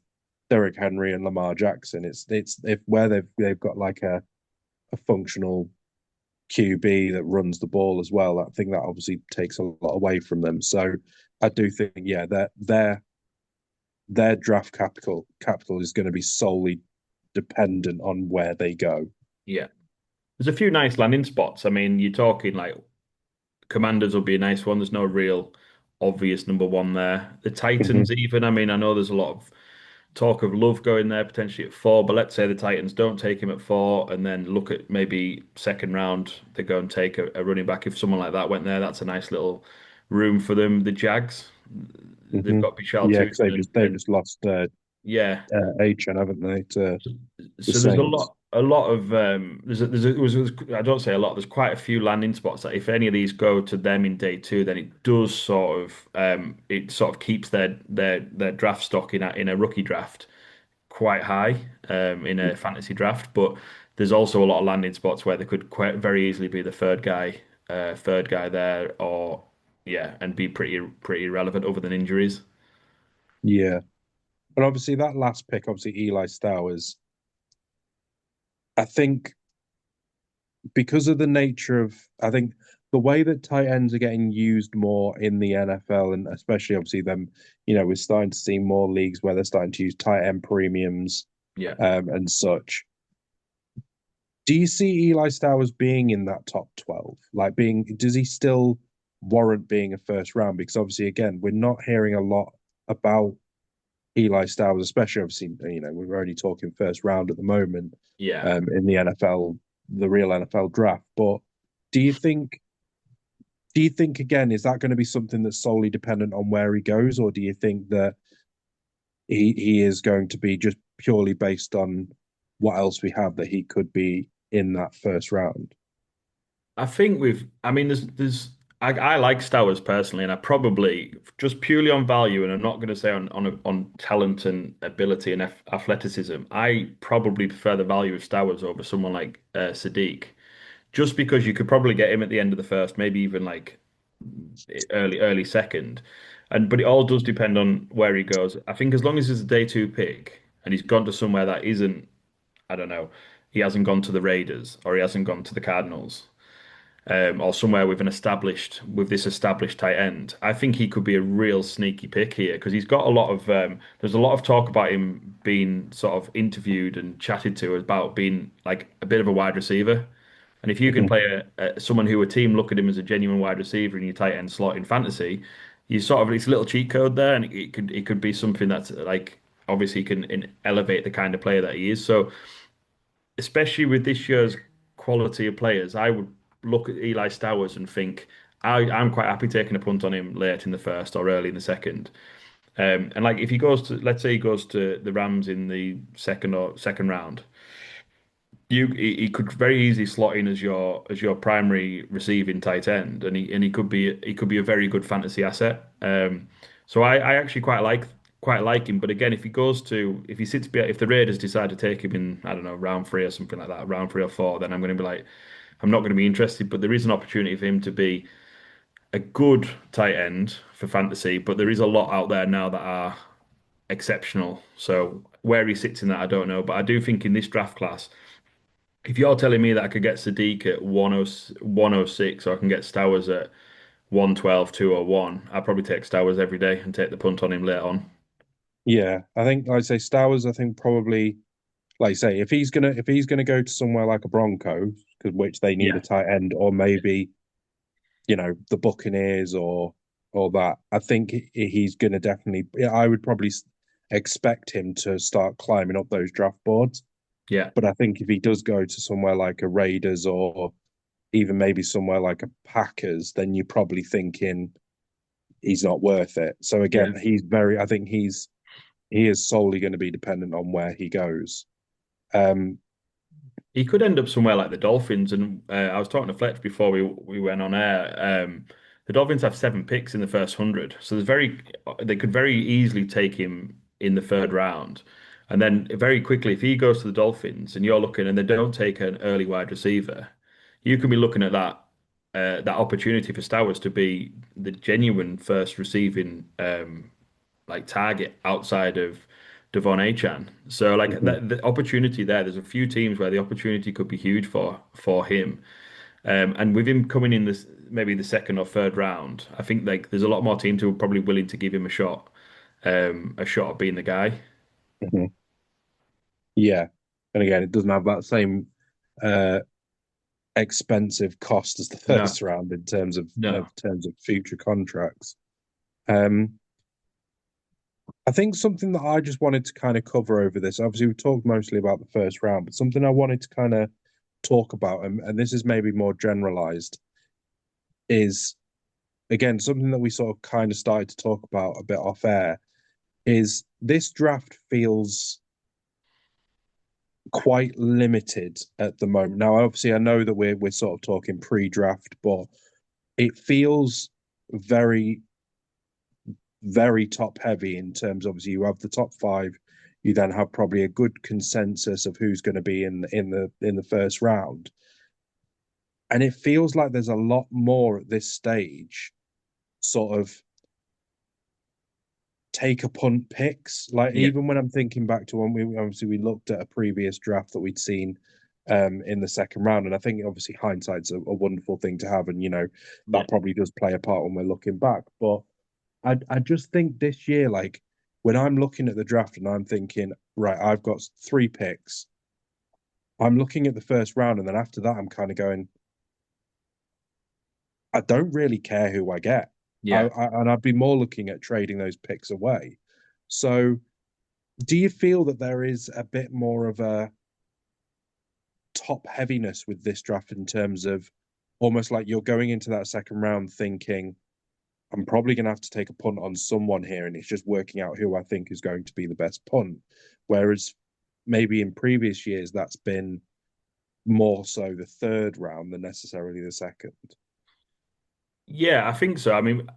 Derrick Henry and Lamar Jackson. It's if where they've got like a functional QB that runs the ball as well. I think that obviously takes a lot away from them. So I do think, yeah, their draft capital is going to be solely dependent on where they go. yeah. There's a few nice landing spots. I mean, you're talking like Commanders will be a nice one. There's no real obvious number one there. The Mm-hmm. Titans, even. I mean, I know there's a lot of talk of Love going there potentially at 4, but let's say the Titans don't take him at 4, and then look at maybe second round they go and take a running back. If someone like that went there, that's a nice little room for them. The Jags, they've hmm got Bishal Yeah, because Tootin they've and just lost yeah. Achan, haven't they, to the So there's Saints? a lot of I don't say a lot. There's quite a few landing spots that if any of these go to them in day two, then it does it sort of keeps their draft stock in a rookie draft quite high in a fantasy draft. But there's also a lot of landing spots where they could quite very easily be the third guy there, or yeah, and be pretty irrelevant other than injuries. Yeah, and obviously that last pick, obviously Eli Stowers, I think because of the nature of, I think the way that tight ends are getting used more in the NFL, and especially obviously them, we're starting to see more leagues where they're starting to use tight end premiums Yeah. and such. Do you see Eli Stowers being in that top 12? Like does he still warrant being a first round? Because obviously, again, we're not hearing a lot about Eli Stowers, especially obviously, we're only talking first round at the moment Yeah. in the NFL, the real NFL draft. But do you think do you think again, is that going to be something that's solely dependent on where he goes, or do you think that he is going to be just purely based on what else we have that he could be in that first round? I think I mean, I like Stowers personally, and I probably just purely on value, and I'm not going to say on talent and ability and athleticism. I probably prefer the value of Stowers over someone like Sadiq, just because you could probably get him at the end of the first, maybe even like early second, and but it all does depend on where he goes. I think as long as it's a day two pick and he's gone to somewhere that isn't, I don't know, he hasn't gone to the Raiders or he hasn't gone to the Cardinals or somewhere with this established tight end, I think he could be a real sneaky pick here because he's got a lot of there's a lot of talk about him being sort of interviewed and chatted to about being like a bit of a wide receiver. And if you can Mhm. play someone who a team look at him as a genuine wide receiver in your tight end slot in fantasy, you sort of it's a little cheat code there, and it could be something that's like obviously can elevate the kind of player that he is. So especially with this year's quality of players, I would look at Eli Stowers and think I'm quite happy taking a punt on him late in the first or early in the second. And like if he goes to, let's say he goes to the Rams in the second round, he could very easily slot in as your primary receiving tight end, and he could be a very good fantasy asset. So I actually quite like him. But again, if the Raiders decide to take him in, I don't know, round three or something like that, round 3 or 4, then I'm going to be like, I'm not going to be interested. But there is an opportunity for him to be a good tight end for fantasy. But there is a lot out there now that are exceptional. So where he sits in that, I don't know. But I do think in this draft class. If you're telling me that I could get Sadiq at 106 or I can get Stowers at 112, 201, I'd probably take Stowers every day and take the punt on him later on. Yeah, I think like I say Stowers. I think probably like I say if he's gonna go to somewhere like a Broncos, because which they need a Yeah, tight end, or maybe the Buccaneers or that. I think he's gonna definitely. Yeah, I would probably expect him to start climbing up those draft boards. yeah, But I think if he does go to somewhere like a Raiders or even maybe somewhere like a Packers, then you're probably thinking he's not worth it. So yeah. again, I think he is solely going to be dependent on where he goes. Um, He could end up somewhere like the Dolphins. And I was talking to Fletch before we went on air. The Dolphins have 7 picks in the first 100, so they could very easily take him in the third round. And then very quickly, if he goes to the Dolphins and you're looking and they don't take an early wide receiver, you can be looking at that opportunity for Stowers to be the genuine first receiving like target outside of Devon Achan. So like mhm, the opportunity there's a few teams where the opportunity could be huge for him. And with him coming in this maybe the second or third round, I think like there's a lot more teams who are probably willing to give him a shot at being the guy. mhm. Yeah, and again, it doesn't have that same uh, expensive cost as the No, first round in terms of no. future contracts. Um, I think something that I just wanted to kind of cover over this. Obviously, we talked mostly about the first round, but something I wanted to kind of talk about, and this is maybe more generalized, is again something that we sort of kind of started to talk about a bit off air. Is this draft feels quite limited at the moment. Now, obviously, I know that we're sort of talking pre-draft, but it feels very very top heavy in terms. Obviously, you have the top five. You then have probably a good consensus of who's going to be in the first round, and it feels like there's a lot more at this stage. Sort of take a punt picks. Like Yeah, even when I'm thinking back to when we looked at a previous draft that we'd seen in the second round, and I think obviously hindsight's a wonderful thing to have, and yeah, that probably does play a part when we're looking back. But I just think this year, like when I'm looking at the draft and I'm thinking, right, I've got three picks. I'm looking at the first round, and then after that, I'm kind of going, I don't really care who I get. yeah. And I'd be more looking at trading those picks away. So, do you feel that there is a bit more of a top heaviness with this draft in terms of almost like you're going into that second round thinking, I'm probably going to have to take a punt on someone here, and it's just working out who I think is going to be the best punt. Whereas maybe in previous years, that's been more so the third round than necessarily the second. Yeah, I think so. I mean,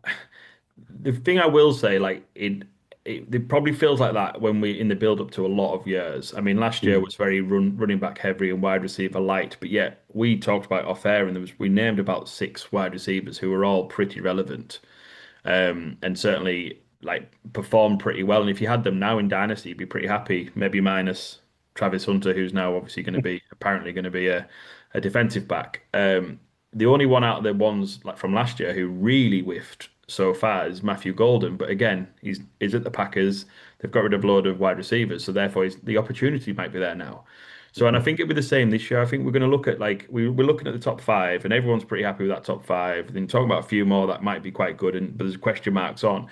the thing I will say, like it probably feels like that when we in the build up to a lot of years. I mean, last year Mm. was very running back heavy and wide receiver light, but yet we talked about off air and we named about six wide receivers who were all pretty relevant, and certainly like performed pretty well. And if you had them now in Dynasty, you'd be pretty happy. Maybe minus Travis Hunter, who's now obviously going to be apparently going to be a defensive back. The only one out of the ones like from last year who really whiffed so far is Matthew Golden. But again, he's at the Packers. They've got rid of a load of wide receivers, so therefore the opportunity might be there now. So, and I think it'll be the same this year. I think we're going to look at like we're looking at the top five, and everyone's pretty happy with that top five. Then talking about a few more that might be quite good, and but there's question marks on.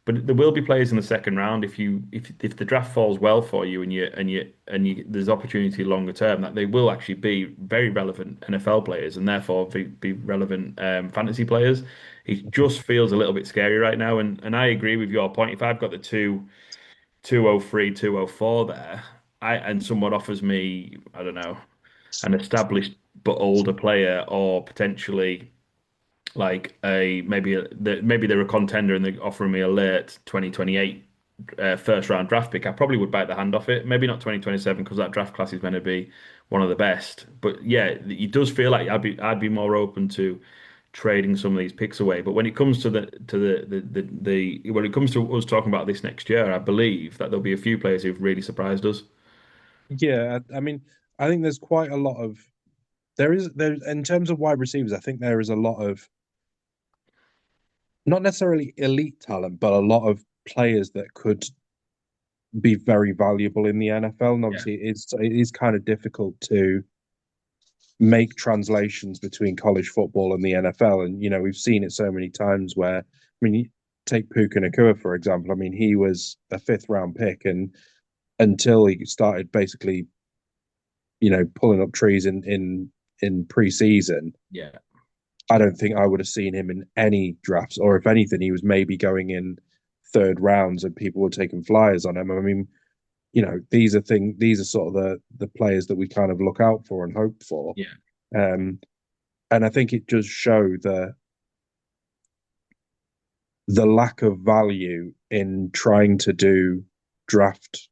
But there will be players in the second round if the draft falls well for you and there's opportunity longer term that they will actually be very relevant NFL players and therefore be relevant fantasy players. It just feels a little bit scary right now, and I agree with your point. If I've got the 203, 204 there, and someone offers me, I don't know, an established but older player, or potentially like maybe they're a contender and they're offering me a late 2028 first round draft pick, I probably would bite the hand off it. Maybe not 2027 because that draft class is going to be one of the best. But yeah, it does feel like I'd be more open to trading some of these picks away. But when it comes to the when it comes to us talking about this next year, I believe that there'll be a few players who've really surprised us. Yeah, I mean, I think there's quite a lot of there in terms of wide receivers. I think there is a lot of not necessarily elite talent, but a lot of players that could be very valuable in the NFL. And Yeah. obviously, it is kind of difficult to make translations between college football and the NFL. And we've seen it so many times where, I mean, take Puka Nakua for example. I mean, he was a fifth round pick, and until he started basically, pulling up trees in preseason, Yeah. I don't think I would have seen him in any drafts, or if anything, he was maybe going in third rounds and people were taking flyers on him. I mean, these are sort of the players that we kind of look out for and hope for. Yeah. Um, and I think it does show the lack of value in trying to do draft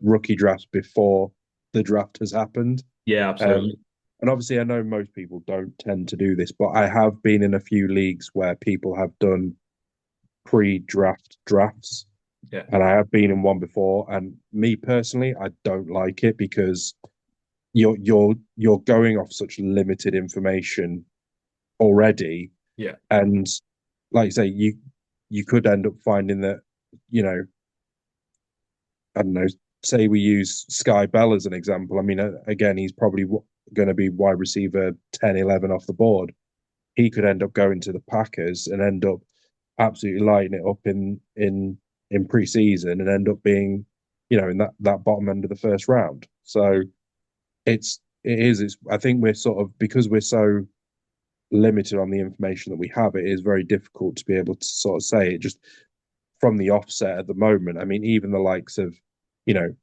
rookie drafts before the draft has happened. Yeah, Um, absolutely. and obviously, I know most people don't tend to do this, but I have been in a few leagues where people have done pre-draft drafts, Yeah. and I have been in one before. And me personally, I don't like it because you're going off such limited information already, Yeah. and like I say, you could end up finding that you know I don't know. Say we use Sky Bell as an example. I mean, again, he's probably going to be wide receiver 10, 11 off the board. He could end up going to the Packers and end up absolutely lighting it up in in pre-season and end up being, in that bottom end of the first round. So it's I think we're sort of, because we're so limited on the information that we have, it is very difficult to be able to sort of say it just from the offset at the moment. I mean, even the likes of, you know,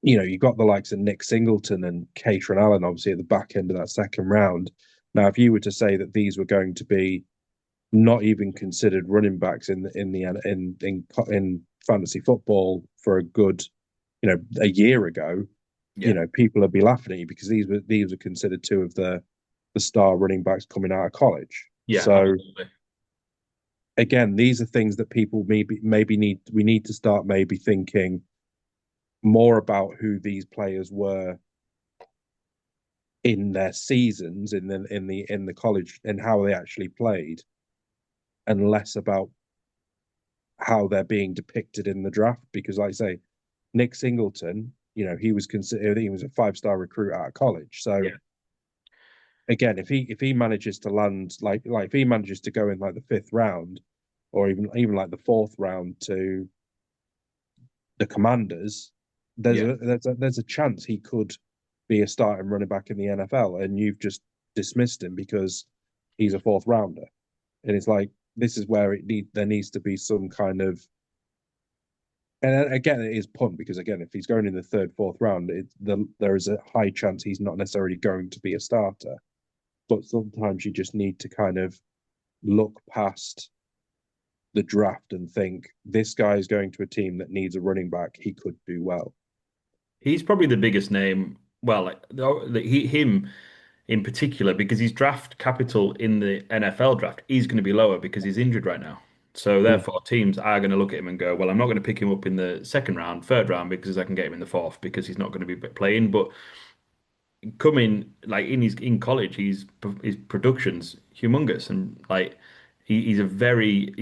you've got the likes of Nick Singleton and Caitron Allen, obviously at the back end of that second round. Now, if you were to say that these were going to be not even considered running backs in fantasy football for a good, a year ago, Yeah, people would be laughing at you, because these were considered two of the star running backs coming out of college. yeah, So absolutely. again, these are things that people maybe need to start maybe thinking more about who these players were in their seasons in the college, and how they actually played, and less about how they're being depicted in the draft. Because, like I say, Nick Singleton, he was considered, he was a 5-star recruit out of college. So Yeah, again, if he manages to land, like if he manages to go in like the fifth round, or even like the fourth round to the Commanders, there's yeah. a chance he could be a starting running back in the NFL, and you've just dismissed him because he's a fourth rounder. And it's like, this is where there needs to be some kind of, and again, it is punt, because again, if he's going in the third, fourth round, there is a high chance he's not necessarily going to be a starter. But sometimes you just need to kind of look past the draft and think, this guy is going to a team that needs a running back. He could do well. He's probably the biggest name. Well, him in particular, because his draft capital in the NFL draft is going to be lower because he's injured right now. So Mm. therefore, teams are going to look at him and go, "Well, I'm not going to pick him up in the second round, third round, because I can get him in the fourth because he's not going to be playing." But coming like in college, his production's humongous, and like he's a very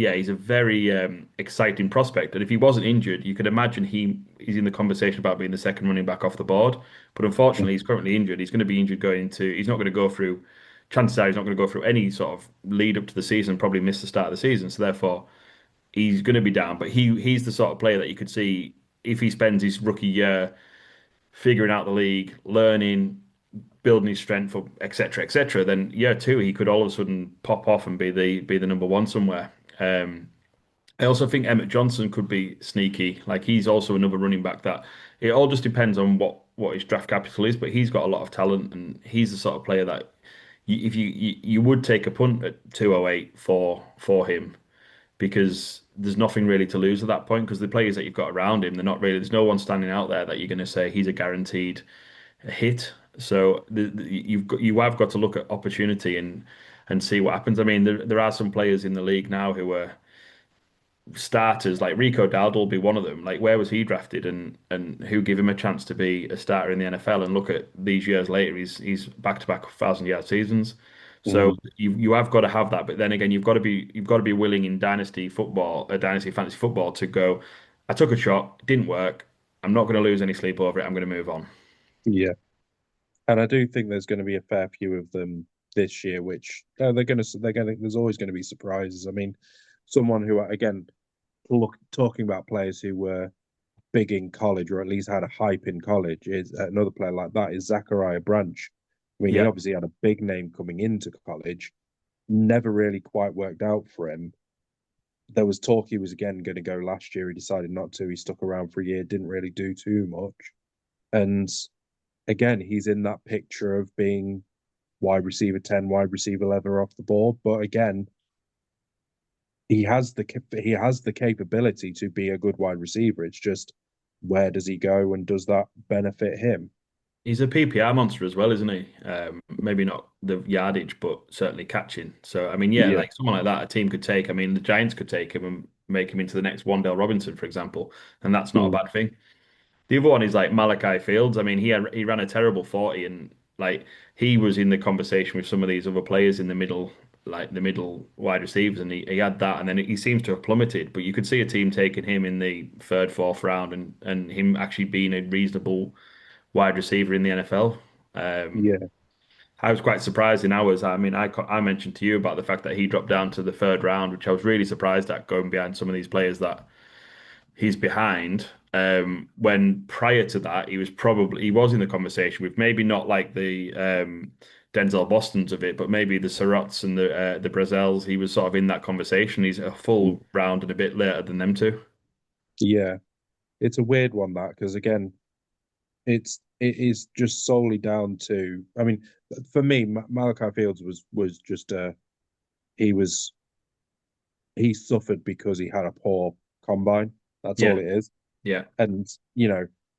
exciting prospect. And if he wasn't injured, you could imagine he's in the conversation about being the second running back off the board. But unfortunately, he's currently injured. He's going to be injured going into. He's not going to go through. Chances are he's not going to go through any sort of lead up to the season. Probably miss the start of the season. So therefore, he's going to be down. But he's the sort of player that you could see if he spends his rookie year figuring out the league, learning, building his strength up, etc., etc., then year two he could all of a sudden pop off and be the number one somewhere. I also think Emmett Johnson could be sneaky. Like he's also another running back that it all just depends on what his draft capital is, but he's got a lot of talent and he's the sort of player that if you would take a punt at 208 for him because there's nothing really to lose at that point because the players that you've got around him, they're not really, there's no one standing out there that you're going to say he's a guaranteed hit. So you have got to look at opportunity and see what happens. I mean, there are some players in the league now who are starters, like Rico Dowdle will be one of them. Like where was he drafted and who give him a chance to be a starter in the NFL? And look at these years later, he's back to back 1,000 yard seasons. So Mm. you have got to have that, but then again, you've got to be willing in dynasty football, dynasty fantasy football, to go. I took a shot, it didn't work. I'm not going to lose any sleep over it. I'm going to move on. Yeah, and I do think there's going to be a fair few of them this year, which there's always going to be surprises. I mean, someone who, again, talking about players who were big in college, or at least had a hype in college, is another player like that is Zachariah Branch. I mean, he Yeah. obviously had a big name coming into college, never really quite worked out for him. There was talk he was again going to go last year. He decided not to. He stuck around for a year, didn't really do too much. And again, he's in that picture of being wide receiver 10, wide receiver 11 off the board. But again, he has the capability to be a good wide receiver. It's just, where does he go, and does that benefit him? He's a PPR monster as well, isn't he? Maybe not the yardage, but certainly catching. So, I mean, yeah, Yeah. like someone like that, a team could take. I mean, the Giants could take him and make him into the next Wandale Robinson, for example, and that's not a Mm. bad thing. The other one is like Malachi Fields. I mean, he ran a terrible 40, and like he was in the conversation with some of these other players in the middle, like the middle wide receivers, and he had that, and then he seems to have plummeted. But you could see a team taking him in the third, fourth round, and him actually being a reasonable wide receiver in the NFL. Um, Yeah. I was quite surprised in ours. I mean, I mentioned to you about the fact that he dropped down to the third round, which I was really surprised at going behind some of these players that he's behind. When prior to that, he was in the conversation with maybe not like the Denzel Bostons of it, but maybe the Surratts and the Brazils. He was sort of in that conversation. He's a full round and a bit later than them two. Yeah, it's a weird one that because again, it is just solely down to. I mean, for me, Malachi Fields was just he was he suffered because he had a poor combine. That's all Yeah, it is. yeah, And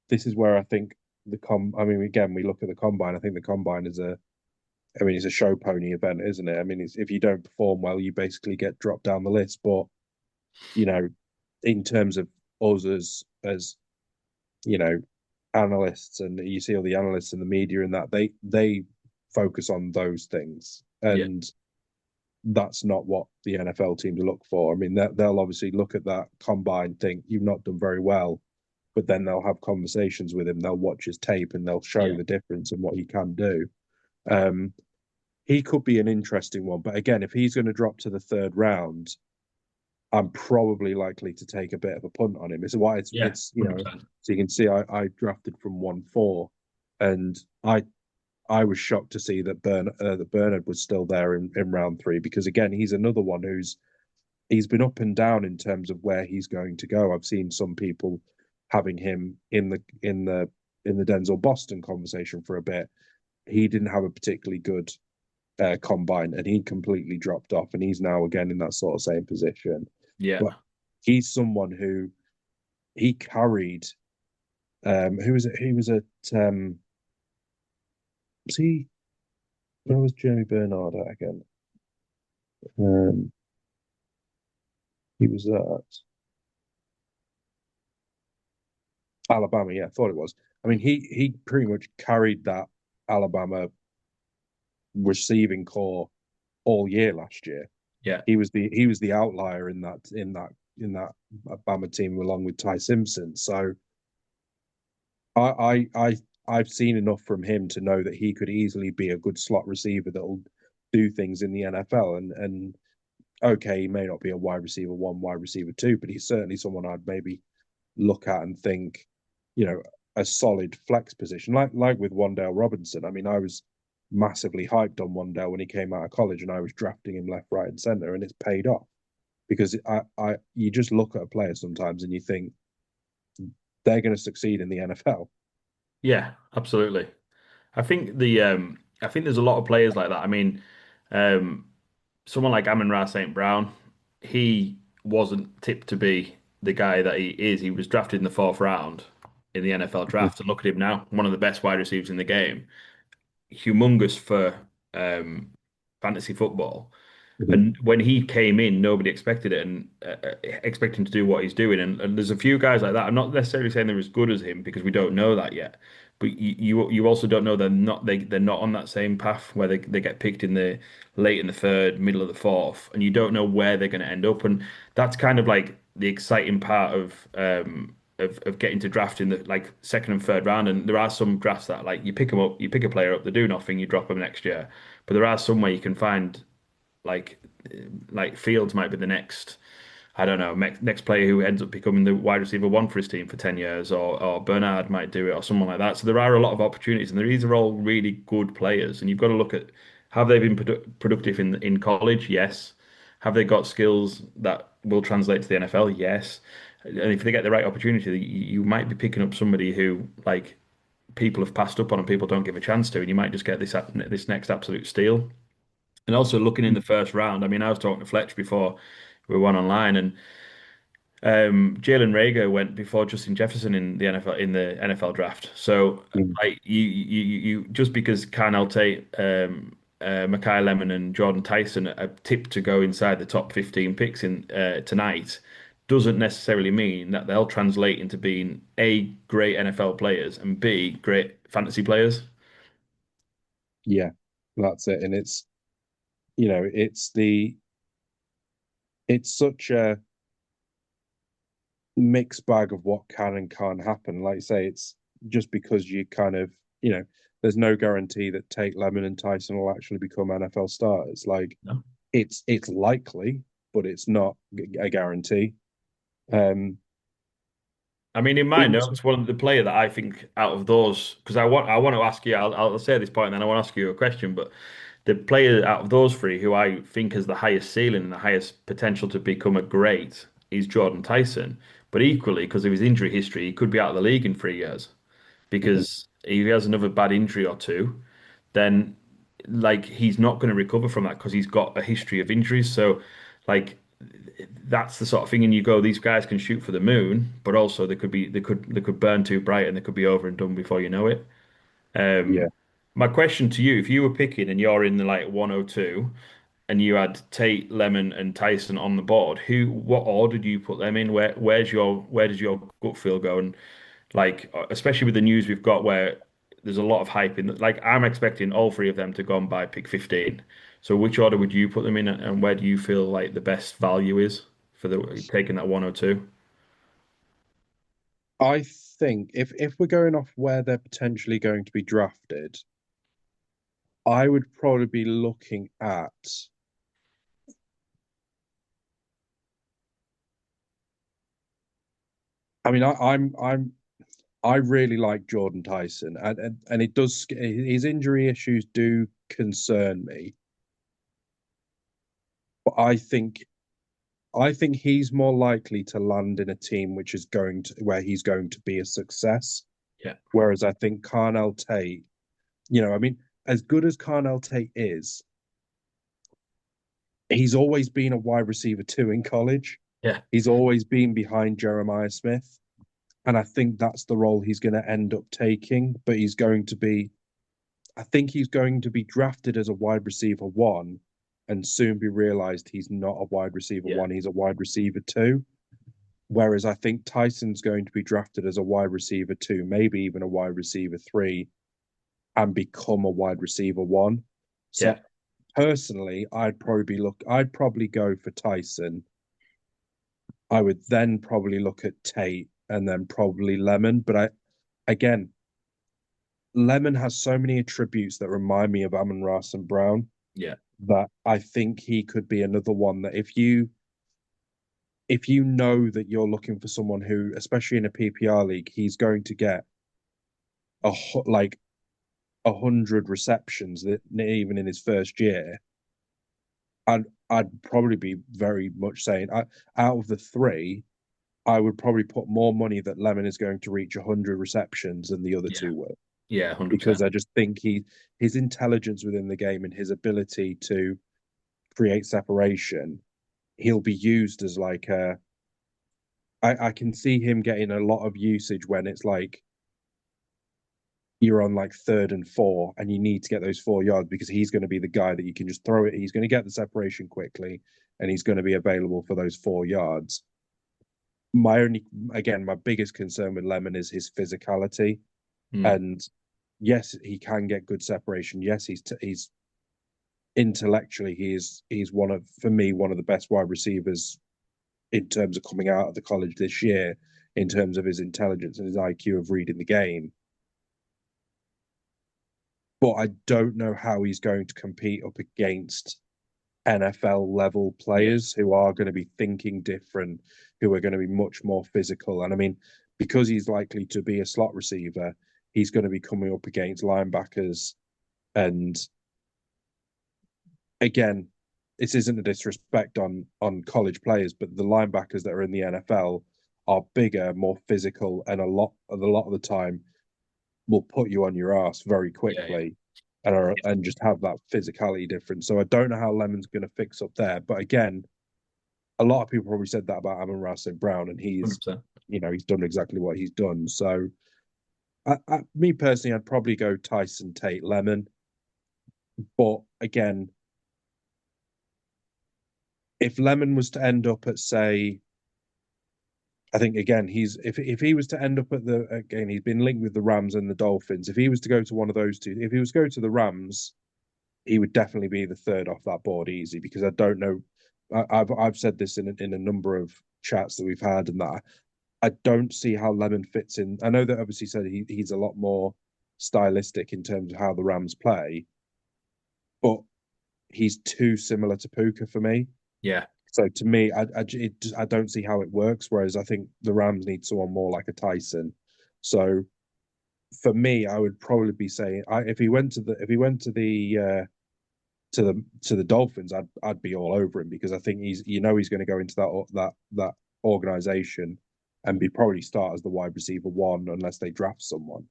this is where I think the com. I mean, again, we look at the combine. I think the combine is a. I mean, it's a show pony event, isn't it? I mean, if you don't perform well, you basically get dropped down the list. But you know, in terms of us as you know analysts, and you see all the analysts in the media and that they focus on those things, yeah, and that's not what the NFL teams look for. I mean, they'll obviously look at that combine, think you've not done very well, but then they'll have conversations with him. They'll watch his tape and they'll show yeah, the difference and what he can do. Um, he could be an interesting one, but again, if he's going to drop to the third round, I'm probably likely to take a bit of a punt on him. It's why yeah, it's 100%. so you can see I drafted from 1-4, and I was shocked to see that Bernard was still there in round three because again he's another one he's been up and down in terms of where he's going to go. I've seen some people having him in the Denzel Boston conversation for a bit. He didn't have a particularly good combine, and he completely dropped off, and he's now again in that sort of same position. Yeah, But he's someone who he carried. Who was it? He was at was he? Where was Jeremy Bernard at again? Um, he was at Alabama. Yeah, I thought it was. I mean, he pretty much carried that Alabama receiving core all year last year. yeah, He was the outlier in that Alabama team along with Ty Simpson. So I've seen enough from him to know that he could easily be a good slot receiver that'll do things in the NFL. And okay, he may not be a wide receiver one, wide receiver two, but he's certainly someone I'd maybe look at and think, you know, a solid flex position, like with Wandale Robinson. I mean, I was massively hyped on Wandale when he came out of college, and I was drafting him left, right, and center, and it's paid off because you just look at a player sometimes and you think they're going to succeed in the NFL. yeah, absolutely. I think there's a lot of players like that. I mean, um, someone like Amon-Ra St. Brown, he wasn't tipped to be the guy that he is. He was drafted in the fourth round in the NFL draft. And look at him now, one of the best wide receivers in the game. Humongous for um, fantasy football. Mm-hmm. And when he came in, nobody expected it and expecting to do what he's doing. And there's a few guys like that. I'm not necessarily saying they're as good as him because we don't know that yet. But you also don't know they're not on that same path where they get picked in the late in the third, middle of the fourth, and you don't know where they're going to end up. And that's kind of like the exciting part of getting to draft in the like second and third round. And there are some drafts that like you pick them up, you pick a player up, they do nothing, you drop them next year. But there are some where you can find like like Fields might be the next, I don't know, next player who ends up becoming the wide receiver one for his team for 10 years, or Bernard might do it, or someone like that. So there are a lot of opportunities, and these are all really good players. And you've got to look at have they been productive in college? Yes. Have they got skills that will translate to the NFL? Yes. And if they get the right opportunity, you might be picking up somebody who like people have passed up on and people don't give a chance to, and you might just get this next absolute steal. And also looking in the first round, I mean, I was talking to Fletch before we went online, and Jalen Reagor went before Justin Jefferson in the NFL draft. So like you just because Carnell Tate, Mekhi Lemon, and Jordan Tyson are tipped to go inside the top 15 picks in tonight doesn't necessarily mean that they'll translate into being A, great NFL players, and B, great fantasy players. Yeah, that's it. And it's such a mixed bag of what can and can't happen. Like you say, it's just because you kind of you know, there's no guarantee that Tate, Lemon, and Tyson will actually become NFL starters. Like No. it's likely, but it's not a guarantee. Um, I mean, in my in notes, one of the player that I think out of those, because I want to ask you, I'll say this point, and then I want to ask you a question. But the player out of those three who I think has the highest ceiling and the highest potential to become a great is Jordan Tyson. But equally, because of his injury history, he could be out of the league in 3 years. Mhm. Because if he has another bad injury or two, then like he's not going to recover from that because he's got a history of injuries. So, like that's the sort of thing. And you go, these guys can shoot for the moon, but also they could burn too bright and they could be over and done before you know it. Yeah, My question to you, if you were picking and you're in the like 102 and you had Tate, Lemon, and Tyson on the board, what order do you put them in? Where does your gut feel go? And like, especially with the news we've got where there's a lot of hype in, like, I'm expecting all three of them to go on by pick 15. So which order would you put them in, and where do you feel like the best value is for the taking that 102? I think if we're going off where they're potentially going to be drafted, I would probably be looking at. I mean, I really like Jordan Tyson, and it does his injury issues do concern me, but I think he's more likely to land in a team which is going to where he's going to be a success. Yeah, Whereas I think Carnell Tate, I mean, as good as Carnell Tate is, he's always been a wide receiver too in college. yeah, He's always been behind Jeremiah Smith. And I think that's the role he's going to end up taking. But I think he's going to be drafted as a wide receiver one and soon be realized he's not a wide receiver yeah, one, he's a wide receiver two. Whereas I think Tyson's going to be drafted as a wide receiver two, maybe even a wide receiver three, and become a wide receiver one. yeah, So personally, I'd probably go for Tyson. I would then probably look at Tate and then probably Lemon. But again, Lemon has so many attributes that remind me of Amon-Ra St. Brown yeah, that I think he could be another one that if you know that you're looking for someone who, especially in a PPR league, he's going to get like 100 receptions that even in his first year, I'd probably be very much saying out of the three, I would probably put more money that Lemon is going to reach 100 receptions than the other yeah, two will, yeah, because 100%. I just think his intelligence within the game and his ability to create separation, he'll be used as like I can see him getting a lot of usage when it's like you're on like third and four and you need to get those 4 yards because he's going to be the guy that you can just throw it. He's going to get the separation quickly and he's going to be available for those 4 yards. My biggest concern with Lemon is his physicality. Mm. And yes, he can get good separation. Yes, he's intellectually he's for me one of the best wide receivers in terms of coming out of the college this year, in terms of his intelligence and his IQ of reading the game. But I don't know how he's going to compete up against NFL level Yeah, players who are going to be thinking different, who are going to be much more physical. And I mean, because he's likely to be a slot receiver, he's going to be coming up against linebackers. And again, this isn't a disrespect on college players, but the linebackers that are in the NFL are bigger, more physical, and a lot of the time will put you on your ass very yeah, yeah. quickly and just have that physicality difference. So I don't know how Lemon's going to fix up there. But again, a lot of people probably said that about Amon-Ra St. Brown, and 100%. he's done exactly what he's done. So me personally, I'd probably go Tyson, Tate, Lemon. But again, if Lemon was to end up at say, I think again if he was to end up at he's been linked with the Rams and the Dolphins. If he was to go to one of those two, if he was to go to the Rams, he would definitely be the third off that board easy because I don't know. I've said this in a number of chats that we've had, and that I don't see how Lemon fits in. I know that obviously said he's a lot more. stylistic in terms of how the Rams play, but he's too similar to Puka for me. Yeah. So to me, I don't see how it works. Whereas I think the Rams need someone more like a Tyson. So for me, I would probably be saying if he went to the Dolphins, I'd be all over him because I think he's going to go into that organization and be probably start as the wide receiver one unless they draft someone.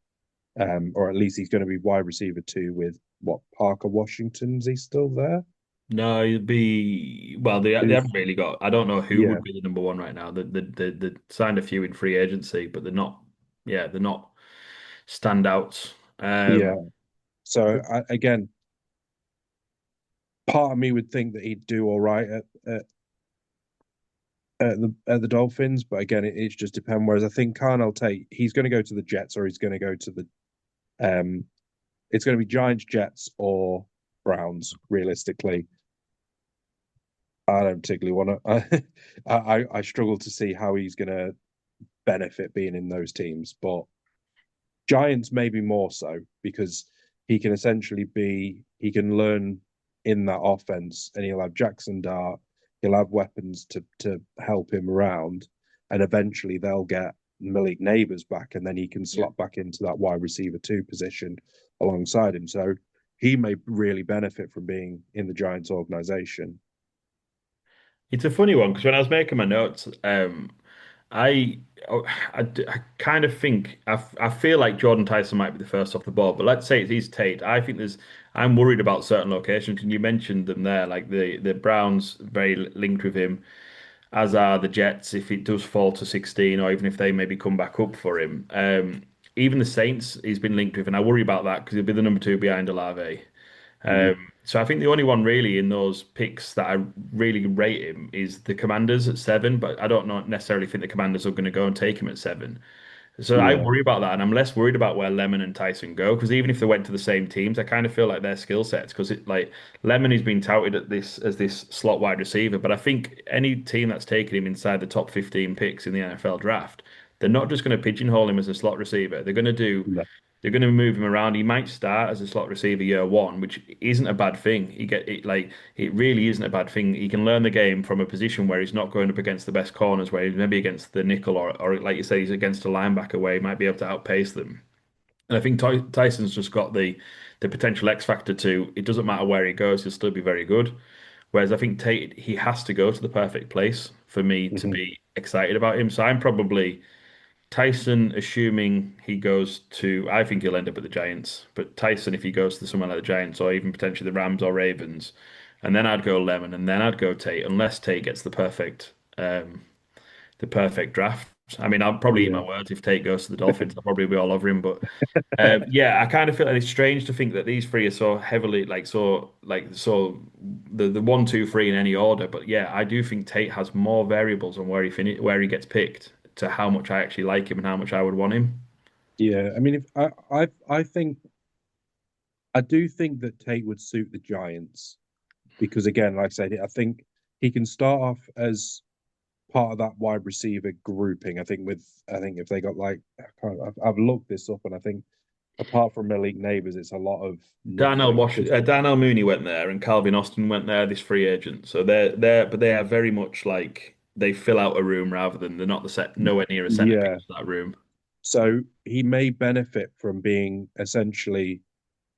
Or at least he's going to be wide receiver two with what Parker Washington. Is he still there? No, it'd be well. They Is haven't really got. I don't know who yeah, would be the number one right now. They signed a few in free agency, but they're not. Yeah, they're not standouts. yeah. So again, part of me would think that he'd do all right at the Dolphins, but again, it's just depend. Whereas I think Carnell Tate, he's going to go to the Jets or he's going to go to the um, it's going to be Giants, Jets, or Browns. Realistically, I don't particularly want to. I struggle to see how he's going to benefit being in those teams, but Giants maybe more so because he can learn in that offense and he'll have Jackson Dart, he'll have weapons to help him around, and eventually they'll get Malik Neighbors back and then he can Yeah. slot back into that wide receiver two position alongside him. So he may really benefit from being in the Giants organization. It's a funny one because when I was making my notes, I, I kind of think I feel like Jordan Tyson might be the first off the board, but let's say it is Tate. I think I'm worried about certain locations, and you mentioned them there, like the Browns very linked with him, as are the Jets if it does fall to 16, or even if they maybe come back up for him. Even the Saints he's been linked with, and I worry about that because he'll be the number two behind Olave. Mm, So I think the only one really in those picks that I really rate him is the Commanders at 7, but I don't necessarily think the Commanders are going to go and take him at 7. So I yeah, worry about that, and I'm less worried about where Lemon and Tyson go because even if they went to the same teams, I kind of feel like their skill sets because it like Lemon has been touted at this as this slot wide receiver, but I think any team that's taken him inside the top 15 picks in the NFL draft, they're not just going to pigeonhole him as a slot receiver. no, They're going to move him around. He might start as a slot receiver year one, which isn't a bad thing. He get it like it really isn't a bad thing. He can learn the game from a position where he's not going up against the best corners, where he's maybe against the nickel or like you say, he's against a linebacker where he might be able to outpace them. And I think Tyson's just got the potential X factor to it doesn't matter where he goes, he'll still be very good. Whereas I think Tate, he has to go to the perfect place for me to mhm, be excited about him. So I'm probably Tyson, assuming he goes to, I think he'll end up at the Giants. But Tyson, if he goes to somewhere like the Giants or even potentially the Rams or Ravens, and then I'd go Lemon, and then I'd go Tate, unless Tate gets the perfect draft. I mean, I'll probably eat my yeah, words if Tate goes to the Dolphins. I'll probably be all over him. But yeah, I kind of feel like it's strange to think that these three are so heavily so the one, two, three in any order. But yeah, I do think Tate has more variables on where he gets picked to how much I actually like him and how much I would want him. yeah. I mean, if I think I do think that Tate would suit the Giants because again, like I said, I think he can start off as part of that wide receiver grouping. I think if they got like I've looked this up and I think apart from Malik Neighbors, it's a lot of nothing. Darnell Mooney went there, and Calvin Austin went there. This free agent, so but they are very much like they fill out a room rather than they're not nowhere near a centerpiece Yeah. of that room. So he may benefit from being essentially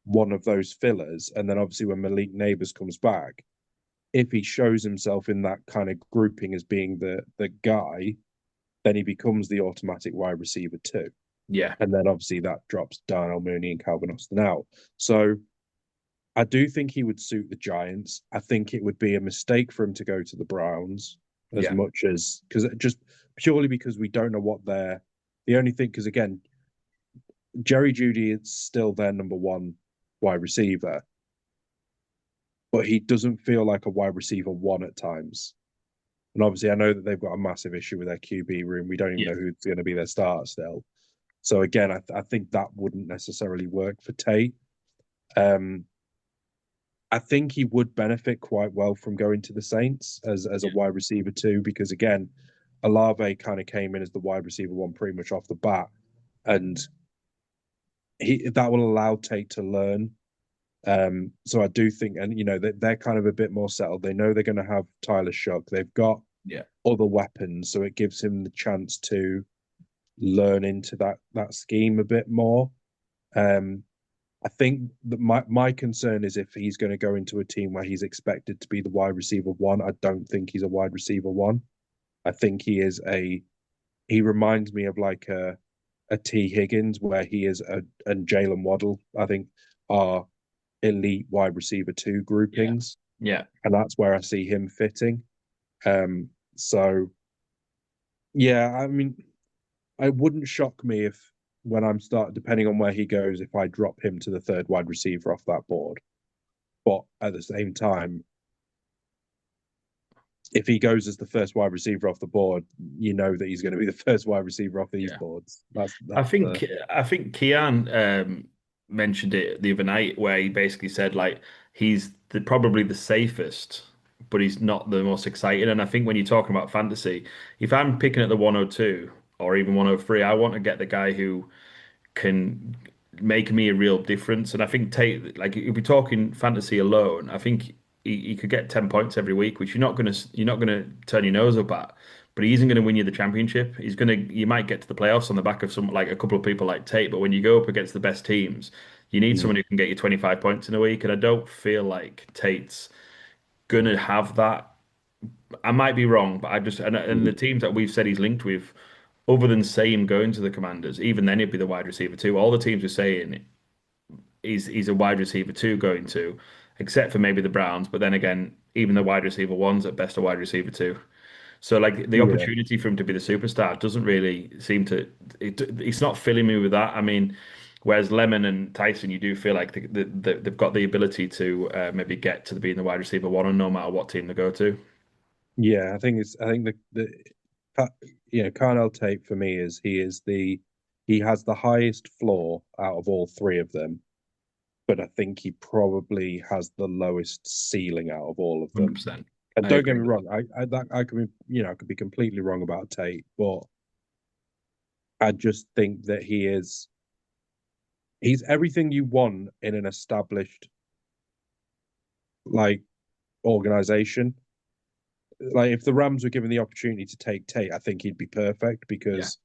one of those fillers. And then obviously when Malik Neighbors comes back, if he shows himself in that kind of grouping as being the guy, then he becomes the automatic wide receiver too. Yeah, And then obviously that drops Darnell Mooney and Calvin Austin out. So I do think he would suit the Giants. I think it would be a mistake for him to go to the Browns as yeah, much as because just purely because we don't know what they're the only thing because again, Jerry Judy is still their number one wide receiver, but he doesn't feel like a wide receiver one at times. And obviously, I know that they've got a massive issue with their QB room. We don't even yeah, know who's going to be their starter still. So again, I think that wouldn't necessarily work for Tate. Um, I think he would benefit quite well from going to the Saints as a yeah, wide receiver too, because again, Olave kind of came in as the wide receiver one pretty much off the bat, and he that will allow Tate to learn. So I do think, and they're kind of a bit more settled. They know they're going to have Tyler Shock. They've got Yeah. other weapons, so it gives him the chance to learn into that scheme a bit more. Um, I think that my concern is if he's going to go into a team where he's expected to be the wide receiver one. I don't think he's a wide receiver one. I think he reminds me of like a T Higgins where he is a and Jalen Waddle. I think are elite wide receiver two Yeah. groupings, Yeah. and that's where I see him fitting. So yeah, I mean, it wouldn't shock me if when depending on where he goes, if I drop him to the third wide receiver off that board. But at the same time, if he goes as the first wide receiver off the board, you know that he's going to be the first wide receiver off these Yeah. boards. That's I that's the think I think Kian mentioned it the other night where he basically said like probably the safest, but he's not the most exciting. And I think when you're talking about fantasy, if I'm picking at the 102 or even 103, I want to get the guy who can make me a real difference. And I think Tate, like if we're talking fantasy alone, I think he could get 10 points every week, which you're not gonna turn your nose up at. But he isn't going to win you the championship. You might get to the playoffs on the back of some like a couple of people like Tate, but when you go up against the best teams, you need mm, someone who can get you 25 points in a week. And I don't feel like Tate's gonna have that. I might be wrong, but and the mm, teams that we've said he's linked with, other than say him going to the Commanders, even then he'd be the wide receiver too. All the teams are saying he's a wide receiver two going to, except for maybe the Browns. But then again, even the wide receiver one's at best a wide receiver two. So like the yeah, opportunity for him to be the superstar doesn't really seem to. It's not filling me with that. I mean, whereas Lemon and Tyson, you do feel like they've got the ability to maybe get to being the wide receiver one, and no matter what team they go to. yeah. I think Carnell Tate for me is he has the highest floor out of all three of them, but I think he probably has the lowest ceiling out of all of them. 100%. And I don't get agree me with wrong, I could be I could be completely wrong about Tate, but I just think that he's everything you want in an established like organization. Like if the Rams were given the opportunity to take Tate, I think he'd be perfect Yeah. because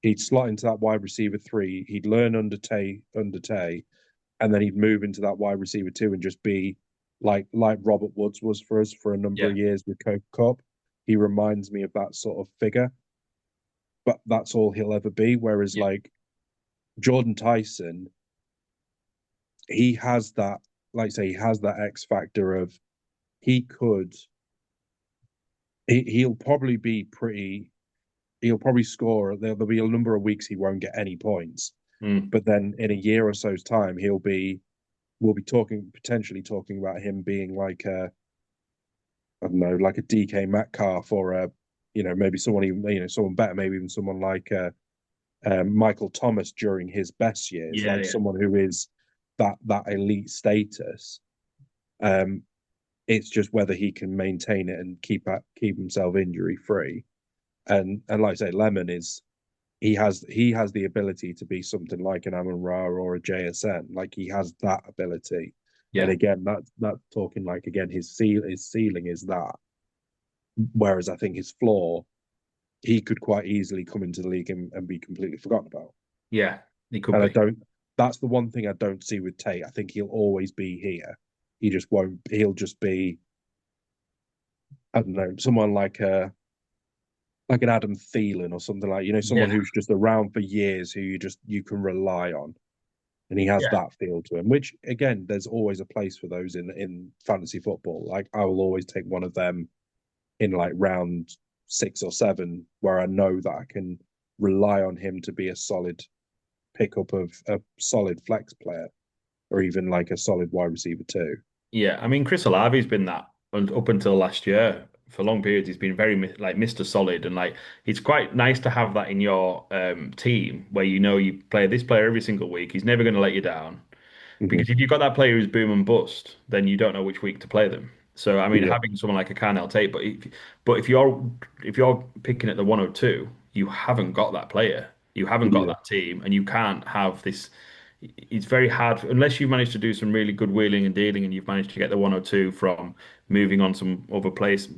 he'd slot into that wide receiver three, he'd learn under Tate, and then he'd move into that wide receiver two and just be like Robert Woods was for us for a number Yeah. of years with Cooper Cup. He reminds me of that sort of figure, but that's all he'll ever be. Whereas Yeah. like Jordan Tyson, he has that, like say, he has that X factor of he could he'll probably be pretty he'll probably score. There'll be a number of weeks he won't get any points, Mm. but then in a year or so's time, we'll be potentially talking about him being like I don't know, like a DK Metcalf or a, maybe someone even, someone better, maybe even someone like Michael Thomas during his best years, Yeah. like Yeah. someone who is that elite status. Um, it's just whether he can maintain it and keep himself injury free. And like I say, Lemon is he has the ability to be something like an Amon Ra or a JSN. Like he has that ability. And Yeah. again, that's talking like again his ceiling is that. Whereas I think his floor, he could quite easily come into the league and be completely forgotten about. Yeah. He could And I be. don't. That's the one thing I don't see with Tate. I think he'll always be here. He just won't. He'll just be. I don't know. Someone like an Adam Thielen or something like someone Yeah. who's just around for years who you can rely on, and he has Yeah. that feel to him. Which again, there's always a place for those in fantasy football. Like I will always take one of them in like round 6 or 7, where I know that I can rely on him to be a solid pickup of a solid flex player, or even like a solid wide receiver too. Yeah, I mean, Chris Olave's been that up until last year. For long periods, he's been very like Mr. Solid, and like it's quite nice to have that in your team where you know you play this player every single week. He's never going to let you down Mm-hmm. because if you've got that player who's boom and bust, then you don't know which week to play them. So I mean, Yeah, having someone like a Carnell Tate, but if you're picking at the 102, you haven't got that player, you haven't got yeah, that team, and you can't have this. it's very hard unless you managed to do some really good wheeling and dealing, and you've managed to get the 102 from moving on some other players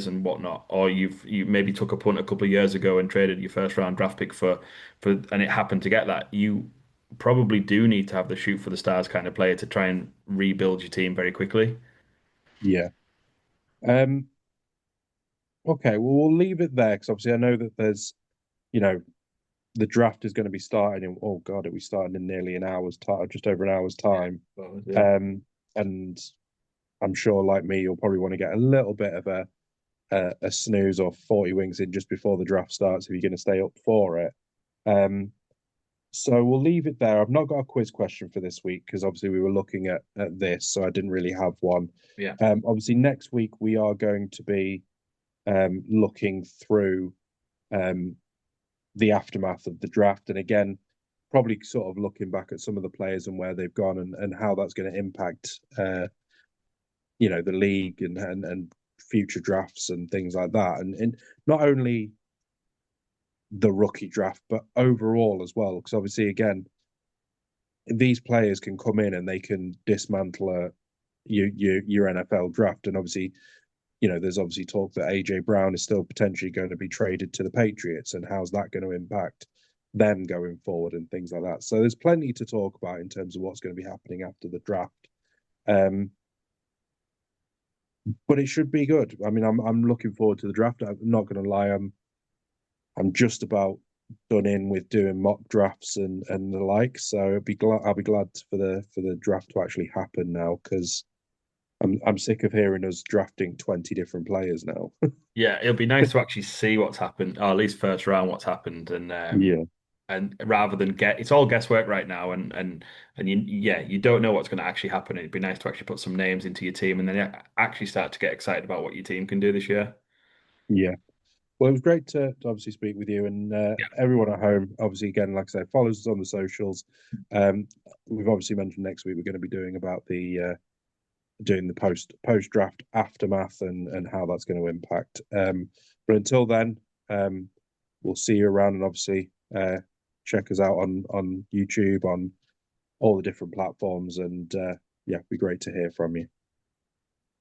and whatnot, or you maybe took a punt a couple of years ago and traded your first round draft pick for and it happened to get that. You probably do need to have the shoot for the stars kind of player to try and rebuild your team very quickly. Yeah. Um, okay, well, we'll leave it there because obviously I know that there's, you know, the draft is going to be starting in, oh God, it'll be starting in nearly an hour's time, just over an hour's Yeah. time. Well, yeah. Um, and I'm sure, like me, you'll probably want to get a little bit of a snooze or 40 wings in just before the draft starts if you're going to stay up for it. Um, so we'll leave it there. I've not got a quiz question for this week because obviously we were looking at this, so I didn't really have one. Yeah. Obviously, next week we are going to be looking through um, the aftermath of the draft, and again, probably sort of looking back at some of the players and where they've gone and how that's going to impact, the league and future drafts and things like that, and not only the rookie draft but overall as well, because obviously again these players can come in and they can dismantle your NFL draft, and obviously there's obviously talk that AJ Brown is still potentially going to be traded to the Patriots, and how's that going to impact them going forward and things like that. So there's plenty to talk about in terms of what's going to be happening after the draft. Um, but it should be good. I mean, I'm looking forward to the draft. I'm not going to lie. I'm just about done in with doing mock drafts and the like. So I'll be glad for the draft to actually happen now because I'm sick of hearing us drafting 20 different players now. Yeah, it'll be nice to actually see what's happened, or at least first round what's happened, Yeah, and rather than get it's all guesswork right now, and you don't know what's going to actually happen. It'd be nice to actually put some names into your team, and then actually start to get excited about what your team can do this year. yeah. Well, it was great to obviously speak with you and Yeah, everyone at home. Obviously, again, like I said, follows us on the socials. We've obviously mentioned next week we're going to be doing about the doing the post draft aftermath and how that's going to impact. But until then, um, we'll see you around and obviously check us out on YouTube on all the different platforms and yeah, it'd be great to hear from you.